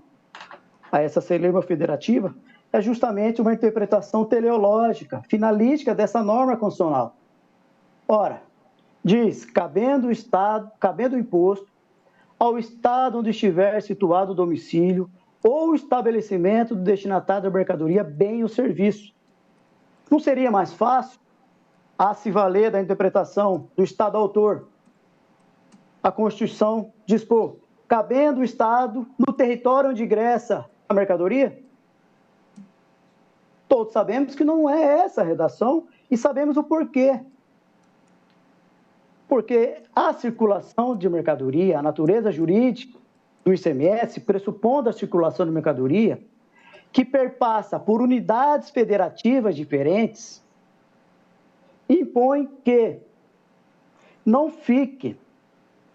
S8: a essa celeuma federativa, é justamente uma interpretação teleológica, finalística dessa norma constitucional. Ora, diz, cabendo o imposto ao estado onde estiver situado o domicílio ou o estabelecimento do destinatário da mercadoria, bem ou serviço. Não seria mais fácil, a se valer da interpretação do estado autor, a Constituição dispor, cabendo o estado no território onde ingressa a mercadoria? Todos sabemos que não é essa a redação e sabemos o porquê. Porque a circulação de mercadoria, a natureza jurídica do ICMS, pressupondo a circulação de mercadoria, que perpassa por unidades federativas diferentes, impõe que não fique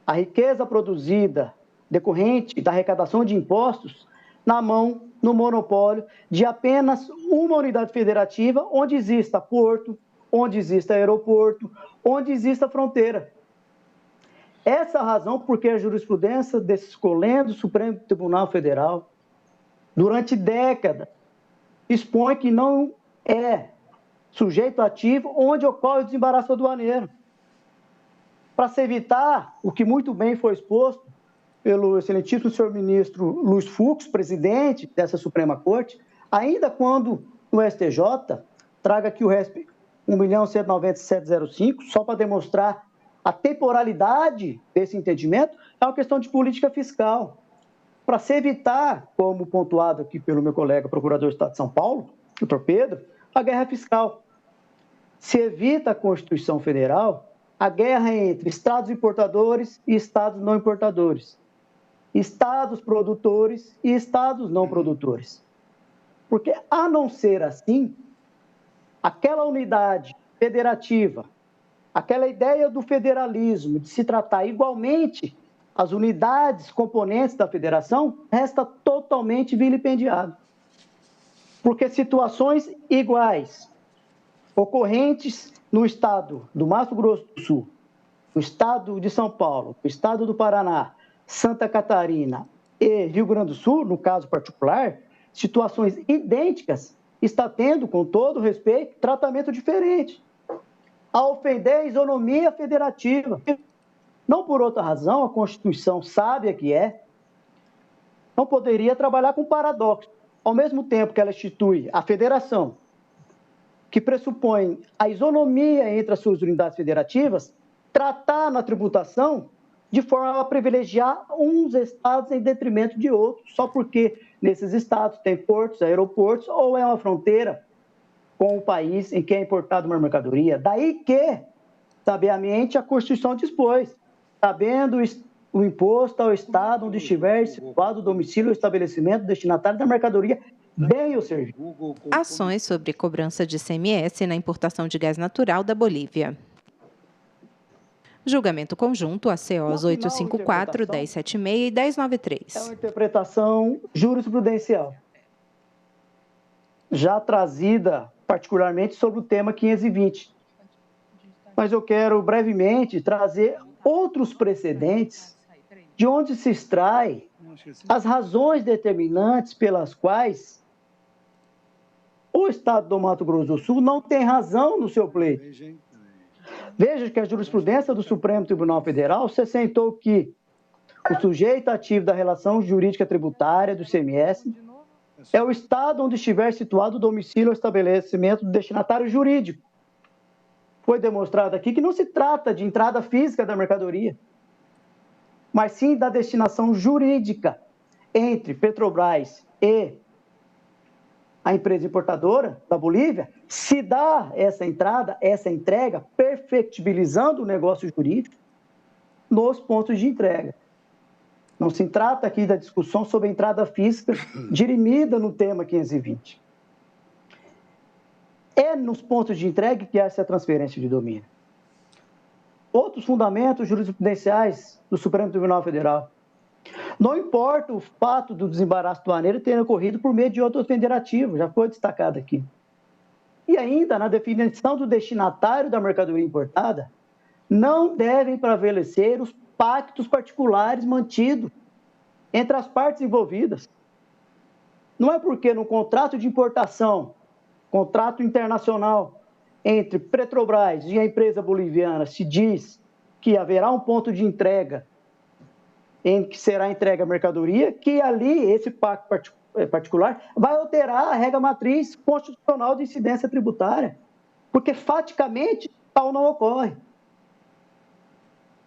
S8: a riqueza produzida decorrente da arrecadação de impostos na mão, no monopólio de apenas uma unidade federativa onde exista porto, onde exista aeroporto, onde exista fronteira. Essa é a razão por que a jurisprudência desse escolhendo Supremo Tribunal Federal, durante décadas, expõe que não é sujeito ativo onde ocorre o desembaraço aduaneiro. Para se evitar o que muito bem foi exposto pelo excelentíssimo senhor ministro Luiz Fux, presidente dessa Suprema Corte, ainda quando no STJ, traga aqui o RESP 1.197.05, só para demonstrar a temporalidade desse entendimento, é uma questão de política fiscal. Para se evitar, como pontuado aqui pelo meu colega procurador do Estado de São Paulo, doutor Pedro, a guerra fiscal. Se evita a Constituição Federal a guerra entre estados importadores e estados não importadores, estados produtores e estados não produtores. Porque, a não ser assim, aquela unidade federativa, aquela ideia do federalismo, de se tratar igualmente as unidades componentes da federação, resta totalmente vilipendiado. Porque situações iguais, ocorrentes no estado do Mato Grosso do Sul, no estado de São Paulo, no estado do Paraná, Santa Catarina e Rio Grande do Sul, no caso particular, situações idênticas, está tendo, com todo respeito, tratamento diferente. A ofender a isonomia federativa. Não por outra razão, a Constituição sábia que é, não poderia trabalhar com paradoxo. Ao mesmo tempo que ela institui a federação, que pressupõe a isonomia entre as suas unidades federativas, tratar na tributação de forma a privilegiar uns estados em detrimento de outros, só porque nesses estados tem portos, aeroportos, ou é uma fronteira com o país em que é importada uma mercadoria. Daí que, sabiamente, a Constituição dispôs, sabendo o imposto ao estado onde estiver situado o domicílio ou estabelecimento destinatário da mercadoria, bem ou serviço.
S9: Ações sobre cobrança de ICMS na importação de gás natural da Bolívia. Julgamento conjunto ACOs 854, 1076 e 1093.
S8: É uma interpretação jurisprudencial, já trazida particularmente sobre o tema 520. Mas eu quero brevemente trazer outros precedentes de onde se extrai as razões determinantes pelas quais o Estado do Mato Grosso do Sul não tem razão no seu pleito. Veja que a jurisprudência do Supremo Tribunal Federal se assentou que o sujeito ativo da relação jurídica tributária do ICMS é o estado onde estiver situado o domicílio ou estabelecimento do destinatário jurídico. Foi demonstrado aqui que não se trata de entrada física da mercadoria, mas sim da destinação jurídica entre Petrobras e a empresa importadora da Bolívia, se dá essa entrada, essa entrega, perfectibilizando o negócio jurídico nos pontos de entrega. Não se trata aqui da discussão sobre a entrada física dirimida no tema 520. É nos pontos de entrega que há essa transferência de domínio. Outros fundamentos jurisprudenciais do Supremo Tribunal Federal. Não importa o fato do desembaraço aduaneiro ter ocorrido por meio de outro federativo, já foi destacado aqui. E ainda, na definição do destinatário da mercadoria importada, não devem prevalecer os pactos particulares mantidos entre as partes envolvidas. Não é porque no contrato de importação, contrato internacional entre Petrobras e a empresa boliviana se diz que haverá um ponto de entrega em que será entregue a mercadoria, que ali esse pacto particular vai alterar a regra matriz constitucional de incidência tributária, porque faticamente tal não ocorre.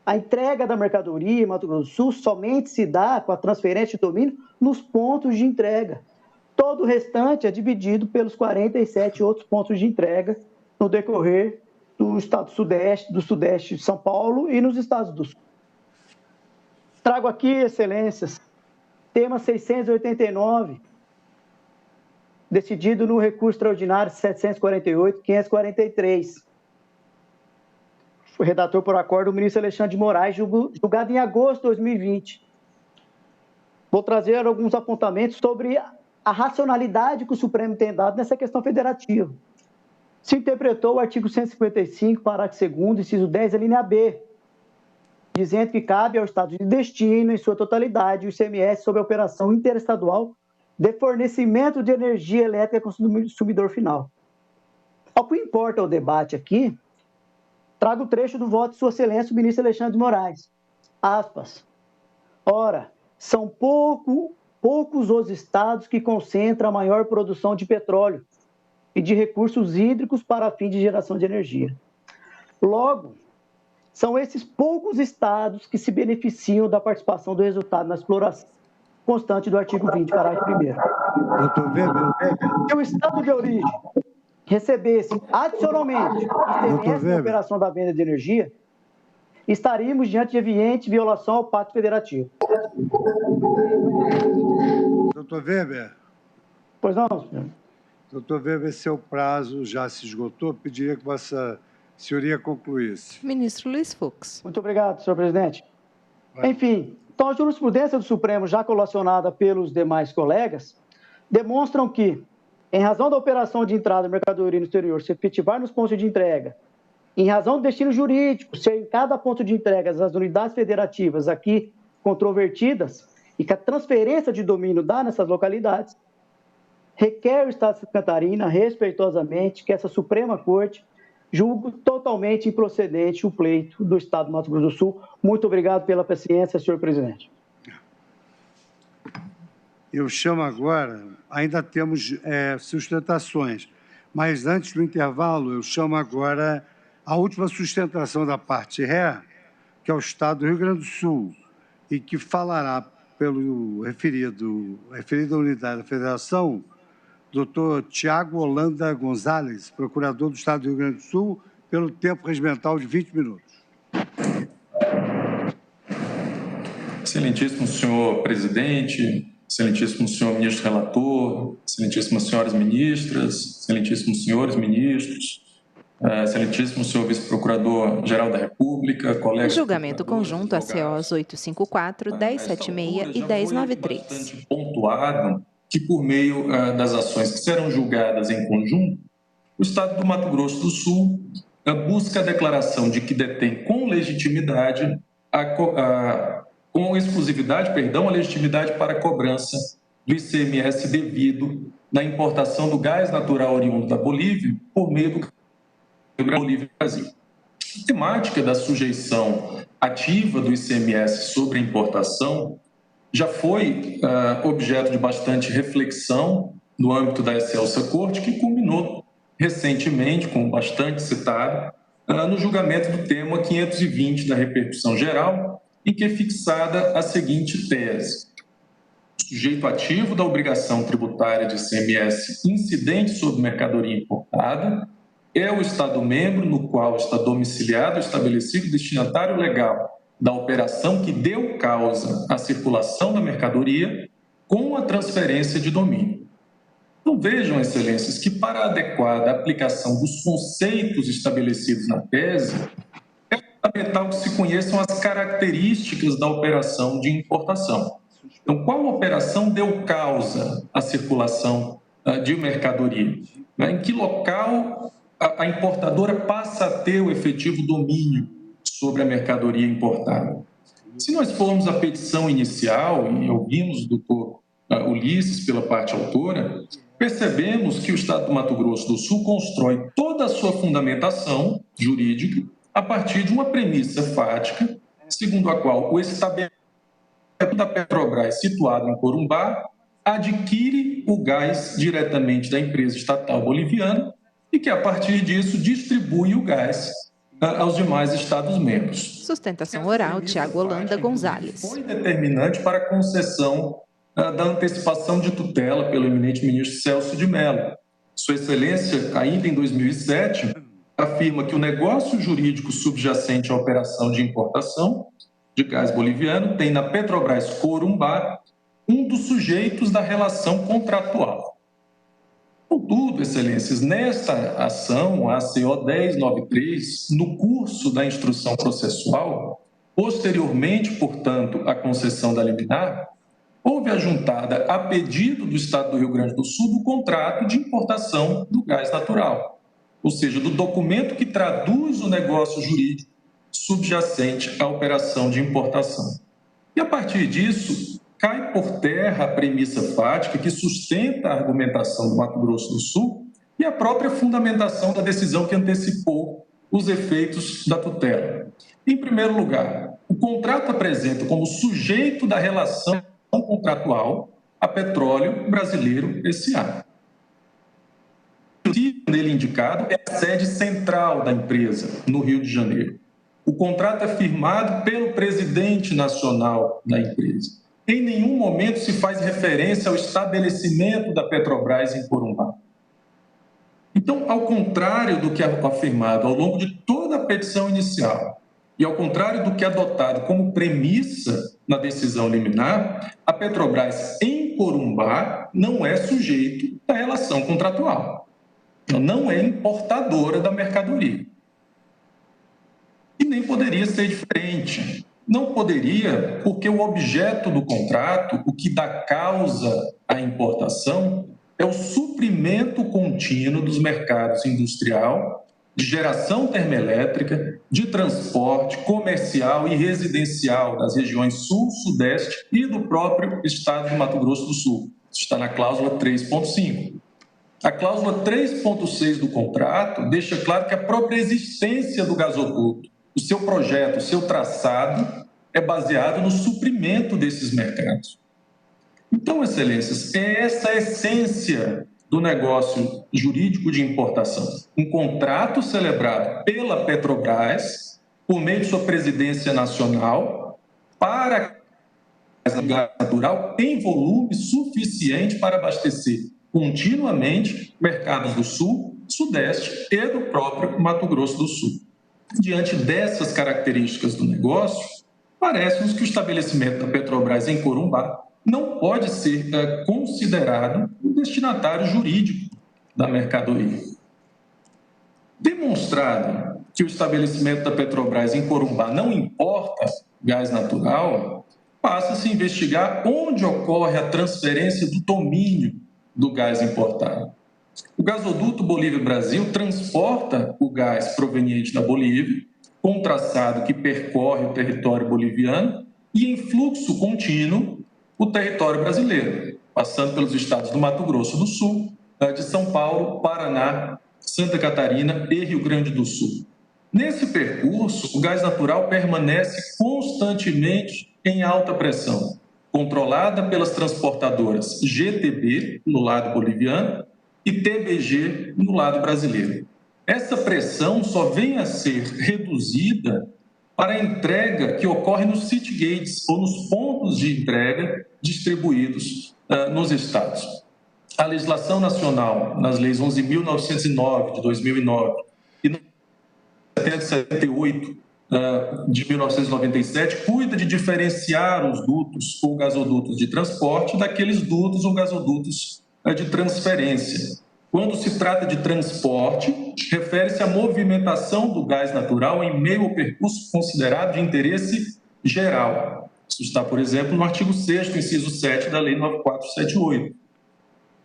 S8: A entrega da mercadoria em Mato Grosso do Sul somente se dá com a transferência de domínio nos pontos de entrega. Todo o restante é dividido pelos 47 outros pontos de entrega no decorrer do estado do Sudeste de São Paulo e nos estados do Sul. Trago aqui, excelências, tema 689, decidido no recurso extraordinário 748-543. Foi redator por acordo do ministro Alexandre de Moraes, julgado em agosto de 2020. Vou trazer alguns apontamentos sobre a racionalidade que o Supremo tem dado nessa questão federativa. Se interpretou o artigo 155, parágrafo 2º, inciso 10, a linha B, dizendo que cabe ao Estado de destino, em sua totalidade, o ICMS sobre a operação interestadual de fornecimento de energia elétrica ao consumidor final. Ao que importa o debate aqui, trago o trecho do voto de Sua Excelência, o ministro Alexandre de Moraes. Aspas. Ora, são poucos os estados que concentram a maior produção de petróleo e de recursos hídricos para fim de geração de energia. Logo, são esses poucos estados que se beneficiam da participação do resultado na exploração constante do artigo 20, parágrafo 1º. Se o estado de origem recebesse adicionalmente interesse na operação da venda de energia, estaríamos diante de evidente violação ao Pacto Federativo.
S2: Doutor Weber.
S8: Pois não, senhor.
S2: Doutor Weber, seu prazo já se esgotou. Pediria que Vossa Senhoria concluísse.
S9: Ministro Luiz Fux.
S8: Muito obrigado, senhor presidente. Enfim, então a jurisprudência do Supremo, já colacionada pelos demais colegas, demonstram que, em razão da operação de entrada de mercadoria no exterior se efetivar nos pontos de entrega, em razão do destino jurídico ser em cada ponto de entrega as unidades federativas aqui controvertidas e que a transferência de domínio dá nessas localidades, requer o Estado de Santa Catarina, respeitosamente, que essa Suprema Corte julgue totalmente improcedente o pleito do Estado do Mato Grosso do Sul. Muito obrigado pela paciência, senhor presidente.
S2: Eu chamo agora, ainda temos sustentações, mas antes do intervalo, eu chamo agora a última sustentação da parte ré, que é o Estado do Rio Grande do Sul, e que falará pelo referida unidade da Federação, doutor Tiago Holanda Gonzalez, procurador do Estado do Rio Grande do Sul, pelo tempo regimental de 20 minutos.
S10: Excelentíssimo senhor presidente, excelentíssimo senhor ministro relator, excelentíssimas senhoras ministras, excelentíssimos senhores ministros, excelentíssimo senhor vice-procurador-geral da República, colegas...
S9: Julgamento conjunto ACOs 854, 1076 e 1093.
S10: Bastante pontuado que, por meio das ações que serão julgadas em conjunto, o Estado do Mato Grosso do Sul busca a declaração de que detém com legitimidade com exclusividade, a legitimidade para a cobrança do ICMS devido na importação do gás natural oriundo da Bolívia por meio do Bolívia e Brasil. A temática da sujeição ativa do ICMS sobre a importação já foi objeto de bastante reflexão no âmbito da Excelsa Corte, que culminou recentemente, como bastante citado, no julgamento do tema 520 da repercussão geral, em que é fixada a seguinte tese: o sujeito ativo da obrigação tributária de ICMS incidente sobre mercadoria importada é o Estado-membro no qual está domiciliado o estabelecido destinatário legal da operação que deu causa à circulação da mercadoria com a transferência de domínio. Então, vejam, excelências, que para a adequada aplicação dos conceitos estabelecidos na tese, é fundamental que se conheçam as características da operação de importação. Então, qual operação deu causa à circulação de mercadoria? Em que local a importadora passa a ter o efetivo domínio sobre a mercadoria importada? Se nós formos à petição inicial, e ouvimos o doutor Ulisses pela parte autora, percebemos que o Estado do Mato Grosso do Sul constrói toda a sua fundamentação jurídica a partir de uma premissa fática, segundo a qual o estabelecimento da Petrobras, situado em Corumbá, adquire o gás diretamente da empresa estatal boliviana e que, a partir disso, distribui o gás aos demais Estados-membros.
S9: Sustentação oral, Tiago Holanda Gonzalez.
S10: Foi determinante para a concessão da antecipação de tutela pelo eminente ministro Celso de Mello. Sua Excelência, ainda em 2007, afirma que o negócio jurídico subjacente à operação de importação de gás boliviano tem na Petrobras Corumbá um dos sujeitos da relação contratual. Contudo, Excelências, nesta ação, a ACO 1093, no curso da instrução processual, posteriormente, portanto, à concessão da liminar, houve ajuntada, a pedido do Estado do Rio Grande do Sul, do contrato de importação do gás natural, ou seja, do documento que traduz o negócio jurídico subjacente à operação de importação. E, a partir disso, cai por terra a premissa fática que sustenta a argumentação do Mato Grosso do Sul e a própria fundamentação da decisão que antecipou os efeitos da tutela. Em primeiro lugar, o contrato apresenta como sujeito da relação contratual a Petróleo Brasileiro S.A. O nele indicado é a sede central da empresa, no Rio de Janeiro. O contrato é firmado pelo presidente nacional da empresa. Em nenhum momento se faz referência ao estabelecimento da Petrobras em Corumbá. Então, ao contrário do que é afirmado ao longo de toda a petição inicial e ao contrário do que é adotado como premissa na decisão liminar, a Petrobras em Corumbá não é sujeito da relação contratual. Não é importadora da mercadoria. E nem poderia ser diferente. Não poderia, porque o objeto do contrato, o que dá causa à importação, é o suprimento contínuo dos mercados industrial, de geração termoelétrica, de transporte, comercial e residencial das regiões Sul, Sudeste e do próprio Estado de Mato Grosso do Sul. Isso está na cláusula 3.5. A cláusula 3.6 do contrato deixa claro que a própria existência do gasoduto, o seu projeto, o seu traçado, é baseado no suprimento desses mercados. Então, excelências, é essa a essência do negócio jurídico de importação. Um contrato celebrado pela Petrobras, por meio de sua presidência nacional, para o gás natural em volume suficiente para abastecer continuamente mercados do Sul, Sudeste e do próprio Mato Grosso do Sul. Diante dessas características do negócio, parece-nos que o estabelecimento da Petrobras em Corumbá não pode ser considerado um destinatário jurídico da mercadoria. Demonstrado que o estabelecimento da Petrobras em Corumbá não importa gás natural, passa-se a investigar onde ocorre a transferência do domínio do gás importado. O gasoduto Bolívia-Brasil transporta o gás proveniente da Bolívia, com um traçado que percorre o território boliviano e em fluxo contínuo o território brasileiro, passando pelos estados do Mato Grosso do Sul, de São Paulo, Paraná, Santa Catarina e Rio Grande do Sul. Nesse percurso, o gás natural permanece constantemente em alta pressão, controlada pelas transportadoras GTB, no lado boliviano, e TBG, no lado brasileiro. Essa pressão só vem a ser reduzida para a entrega que ocorre nos city gates ou nos pontos de entrega distribuídos nos estados. A legislação nacional, nas leis 11.909 de 2009 e 778 de 1997, cuida de diferenciar os dutos ou gasodutos de transporte daqueles dutos ou gasodutos de transferência. Quando se trata de transporte, refere-se à movimentação do gás natural em meio ao percurso considerado de interesse geral. Isso está, por exemplo, no artigo 6º, inciso 7 da Lei 9478.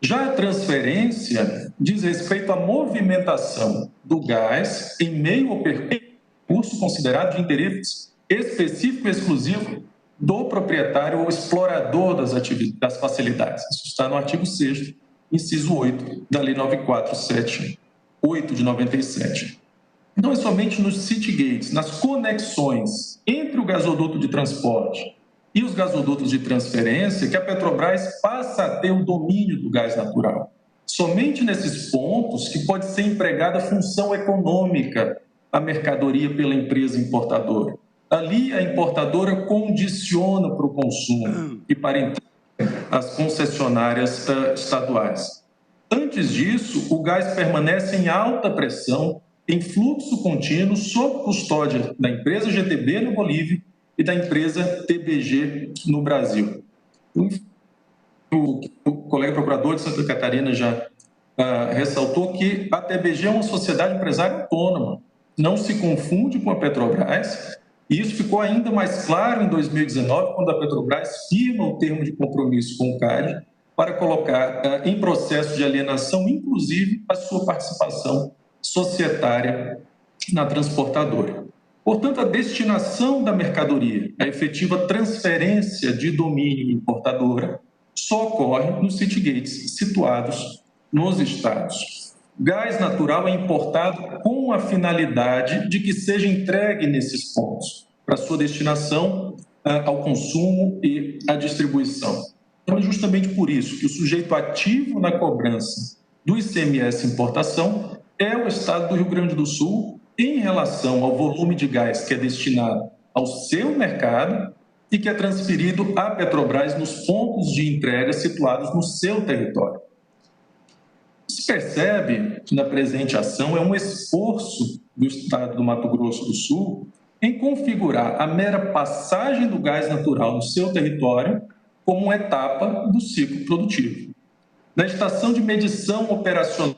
S10: Já a transferência diz respeito à movimentação do gás em meio ao percurso considerado de interesse específico e exclusivo do proprietário ou explorador das facilidades. Isso está no artigo 6º, inciso 8 da Lei 9478 de 97. Não é somente nos city gates, nas conexões entre o gasoduto de transporte e os gasodutos de transferência que a Petrobras passa a ter o domínio do gás natural. Somente nesses pontos que pode ser empregada a função econômica a mercadoria pela empresa importadora. Ali a importadora condiciona para o consumo e para entrega as concessionárias estaduais. Antes disso, o gás permanece em alta pressão, em fluxo contínuo, sob custódia da empresa GTB no Bolívia e da empresa TBG no Brasil. O colega procurador de Santa Catarina já ressaltou que a TBG é uma sociedade empresária autônoma, não se confunde com a Petrobras, e isso ficou ainda mais claro em 2019, quando a Petrobras firma o termo de compromisso com o CAD para colocar em processo de alienação, inclusive, a sua participação societária na transportadora. Portanto, a destinação da mercadoria, a efetiva transferência de domínio importadora, só ocorre nos city gates situados nos estados. Gás natural é importado com a finalidade de que seja entregue nesses pontos, para sua destinação ao consumo e à distribuição. Então, é justamente por isso que o sujeito ativo na cobrança do ICMS importação é o Estado do Rio Grande do Sul em relação ao volume de gás que é destinado ao seu mercado e que é transferido à Petrobras nos pontos de entrega situados no seu território. Se percebe que na presente ação é um esforço do Estado do Mato Grosso do Sul em configurar a mera passagem do gás natural no seu território como uma etapa do ciclo produtivo. Na estação de medição operacional,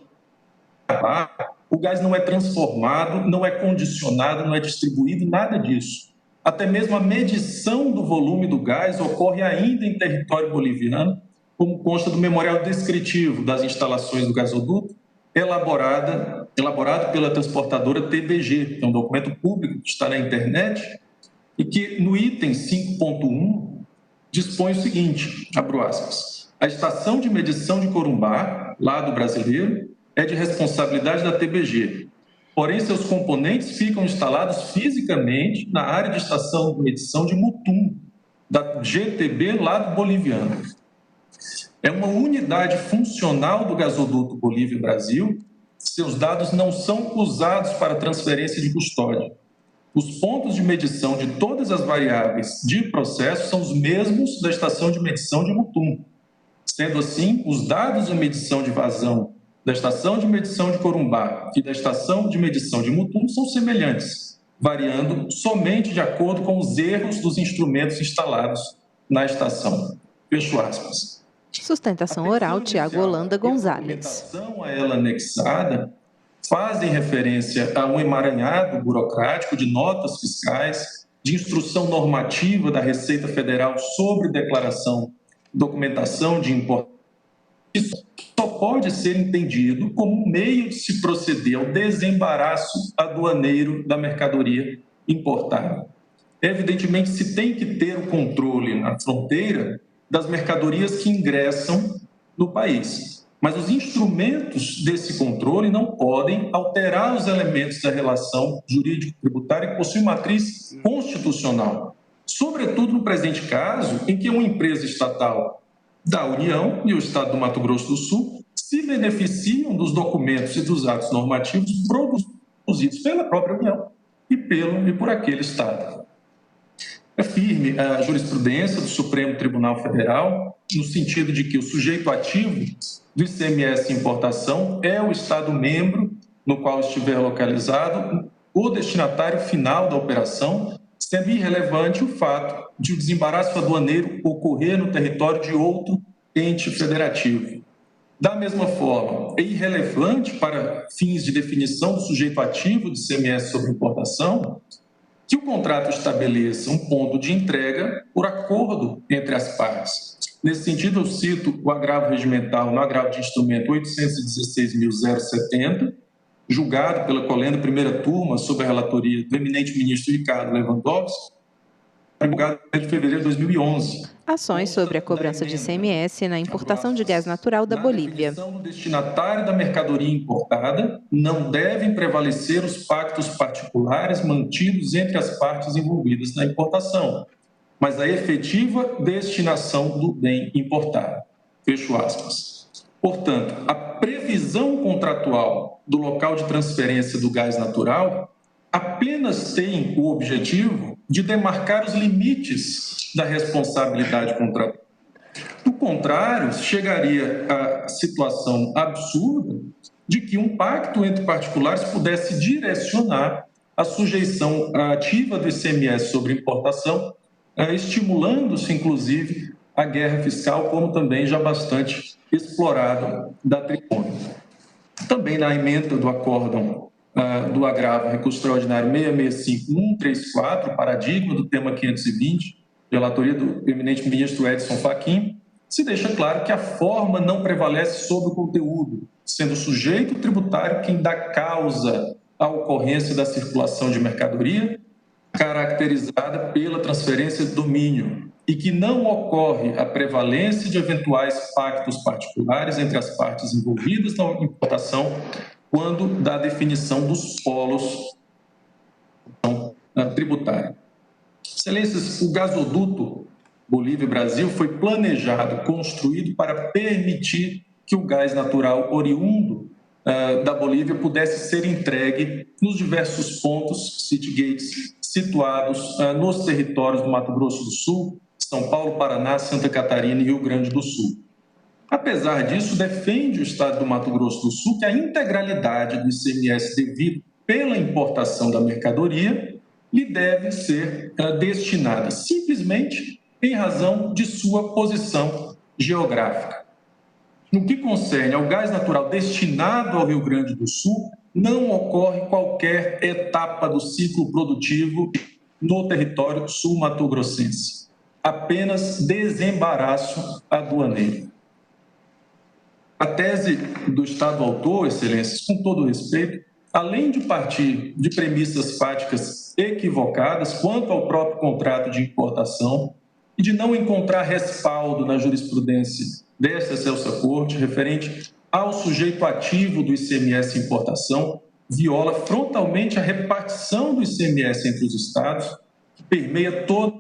S10: o gás não é transformado, não é condicionado, não é distribuído, nada disso. Até mesmo a medição do volume do gás ocorre ainda em território boliviano, como consta do memorial descritivo das instalações do gasoduto, elaborado pela transportadora TBG, que é um documento público que está na internet, e que no item 5.1 dispõe o seguinte, abro aspas, a estação de medição de Corumbá, lado brasileiro, é de responsabilidade da TBG, porém seus componentes ficam instalados fisicamente na área de estação de medição de Mutum, da GTB, lado boliviano. É uma unidade funcional do gasoduto Bolívia-Brasil. Seus dados não são usados para transferência de custódia. Os pontos de medição de todas as variáveis de processo são os mesmos da estação de medição de Mutum. Sendo assim, os dados de medição de vazão da estação de medição de Corumbá e da estação de medição de Mutum são semelhantes, variando somente de acordo com os erros dos instrumentos instalados na estação. Fecho aspas.
S9: Sustentação oral, Tiago Holanda Gonzalez.
S10: A ela anexada fazem referência a um emaranhado burocrático de notas fiscais, de instrução normativa da Receita Federal sobre declaração, documentação de importação. Isso só pode ser entendido como um meio de se proceder ao desembaraço aduaneiro da mercadoria importada. Evidentemente, se tem que ter o controle na fronteira das mercadorias que ingressam no país. Mas os instrumentos desse controle não podem alterar os elementos da relação jurídico-tributária que possui matriz constitucional. Sobretudo no presente caso, em que uma empresa estatal da União e o Estado do Mato Grosso do Sul se beneficiam dos documentos e dos atos normativos produzidos pela própria União e por aquele Estado. É firme a jurisprudência do Supremo Tribunal Federal, no sentido de que o sujeito ativo do ICMS importação é o Estado membro no qual estiver localizado o destinatário final da operação, sendo irrelevante o fato de o desembaraço aduaneiro ocorrer no território de outro ente federativo. Da mesma forma, é irrelevante para fins de definição do sujeito ativo do ICMS sobre importação que o contrato estabeleça um ponto de entrega por acordo entre as partes. Nesse sentido, eu cito o agravo regimental no agravo de instrumento 816.070, julgado pela Colenda, primeira turma, sob a relatoria do eminente ministro Ricardo Lewandowski, julgado em fevereiro de 2011.
S9: Ações sobre a cobrança de ICMS na importação de gás natural da Bolívia.
S10: Na definição do destinatário da mercadoria importada, não devem prevalecer os pactos particulares mantidos entre as partes envolvidas na importação, mas a efetiva destinação do bem importado. Fecho aspas. Portanto, a previsão contratual do local de transferência do gás natural apenas tem o objetivo de demarcar os limites da responsabilidade contratual. Do contrário, chegaria à situação absurda de que um pacto entre particulares pudesse direcionar a sujeição ativa do ICMS sobre importação, estimulando-se, inclusive, a guerra fiscal, como também já bastante explorado da tribuna. Também na emenda do acórdão do agravo recurso extraordinário 665134, paradigma do tema 520, relatoria do eminente ministro Edson Fachin, se deixa claro que a forma não prevalece sobre o conteúdo, sendo o sujeito tributário quem dá causa à ocorrência da circulação de mercadoria, caracterizada pela transferência de domínio, e que não ocorre a prevalência de eventuais pactos particulares entre as partes envolvidas na importação quando da definição dos polos tributária. Excelências, o gasoduto Bolívia-Brasil foi planejado, construído para permitir que o gás natural oriundo da Bolívia pudesse ser entregue nos diversos pontos, city gates, situados nos territórios do Mato Grosso do Sul, São Paulo, Paraná, Santa Catarina e Rio Grande do Sul. Apesar disso, defende o Estado do Mato Grosso do Sul que a integralidade do ICMS devido pela importação da mercadoria lhe deve ser destinada simplesmente em razão de sua posição geográfica. No que concerne ao gás natural destinado ao Rio Grande do Sul, não ocorre qualquer etapa do ciclo produtivo no território sul-mato-grossense. Apenas desembaraço aduaneiro. A tese do Estado autor, Excelências, com todo respeito, além de partir de premissas fáticas equivocadas quanto ao próprio contrato de importação e de não encontrar respaldo na jurisprudência desta excelsa corte referente ao sujeito ativo do ICMS importação, viola frontalmente a repartição do ICMS entre os estados, que permeia toda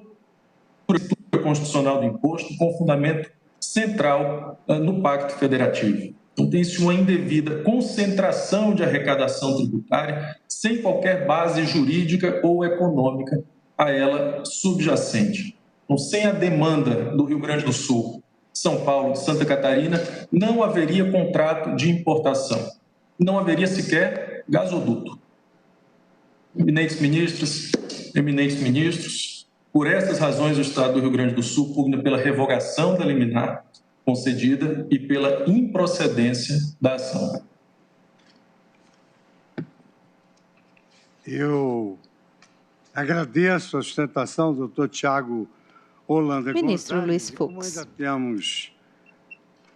S10: a estrutura constitucional do imposto, com fundamento central no Pacto Federativo. Então, tem-se uma indevida concentração de arrecadação tributária sem qualquer base jurídica ou econômica a ela subjacente. Então, sem a demanda do Rio Grande do Sul, São Paulo e Santa Catarina, não haveria contrato de importação, não haveria sequer gasoduto. Eminentes ministros, por essas razões o Estado do Rio Grande do Sul pugna pela revogação da liminar concedida e pela improcedência da ação.
S2: Eu agradeço a sustentação do doutor Tiago Holanda.
S9: Ministro Luiz
S2: Como
S9: Fux.
S2: ainda temos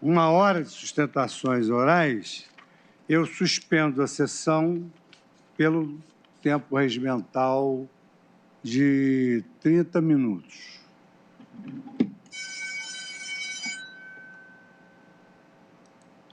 S2: 1 hora de sustentações orais, eu suspendo a sessão pelo tempo regimental de 30 minutos.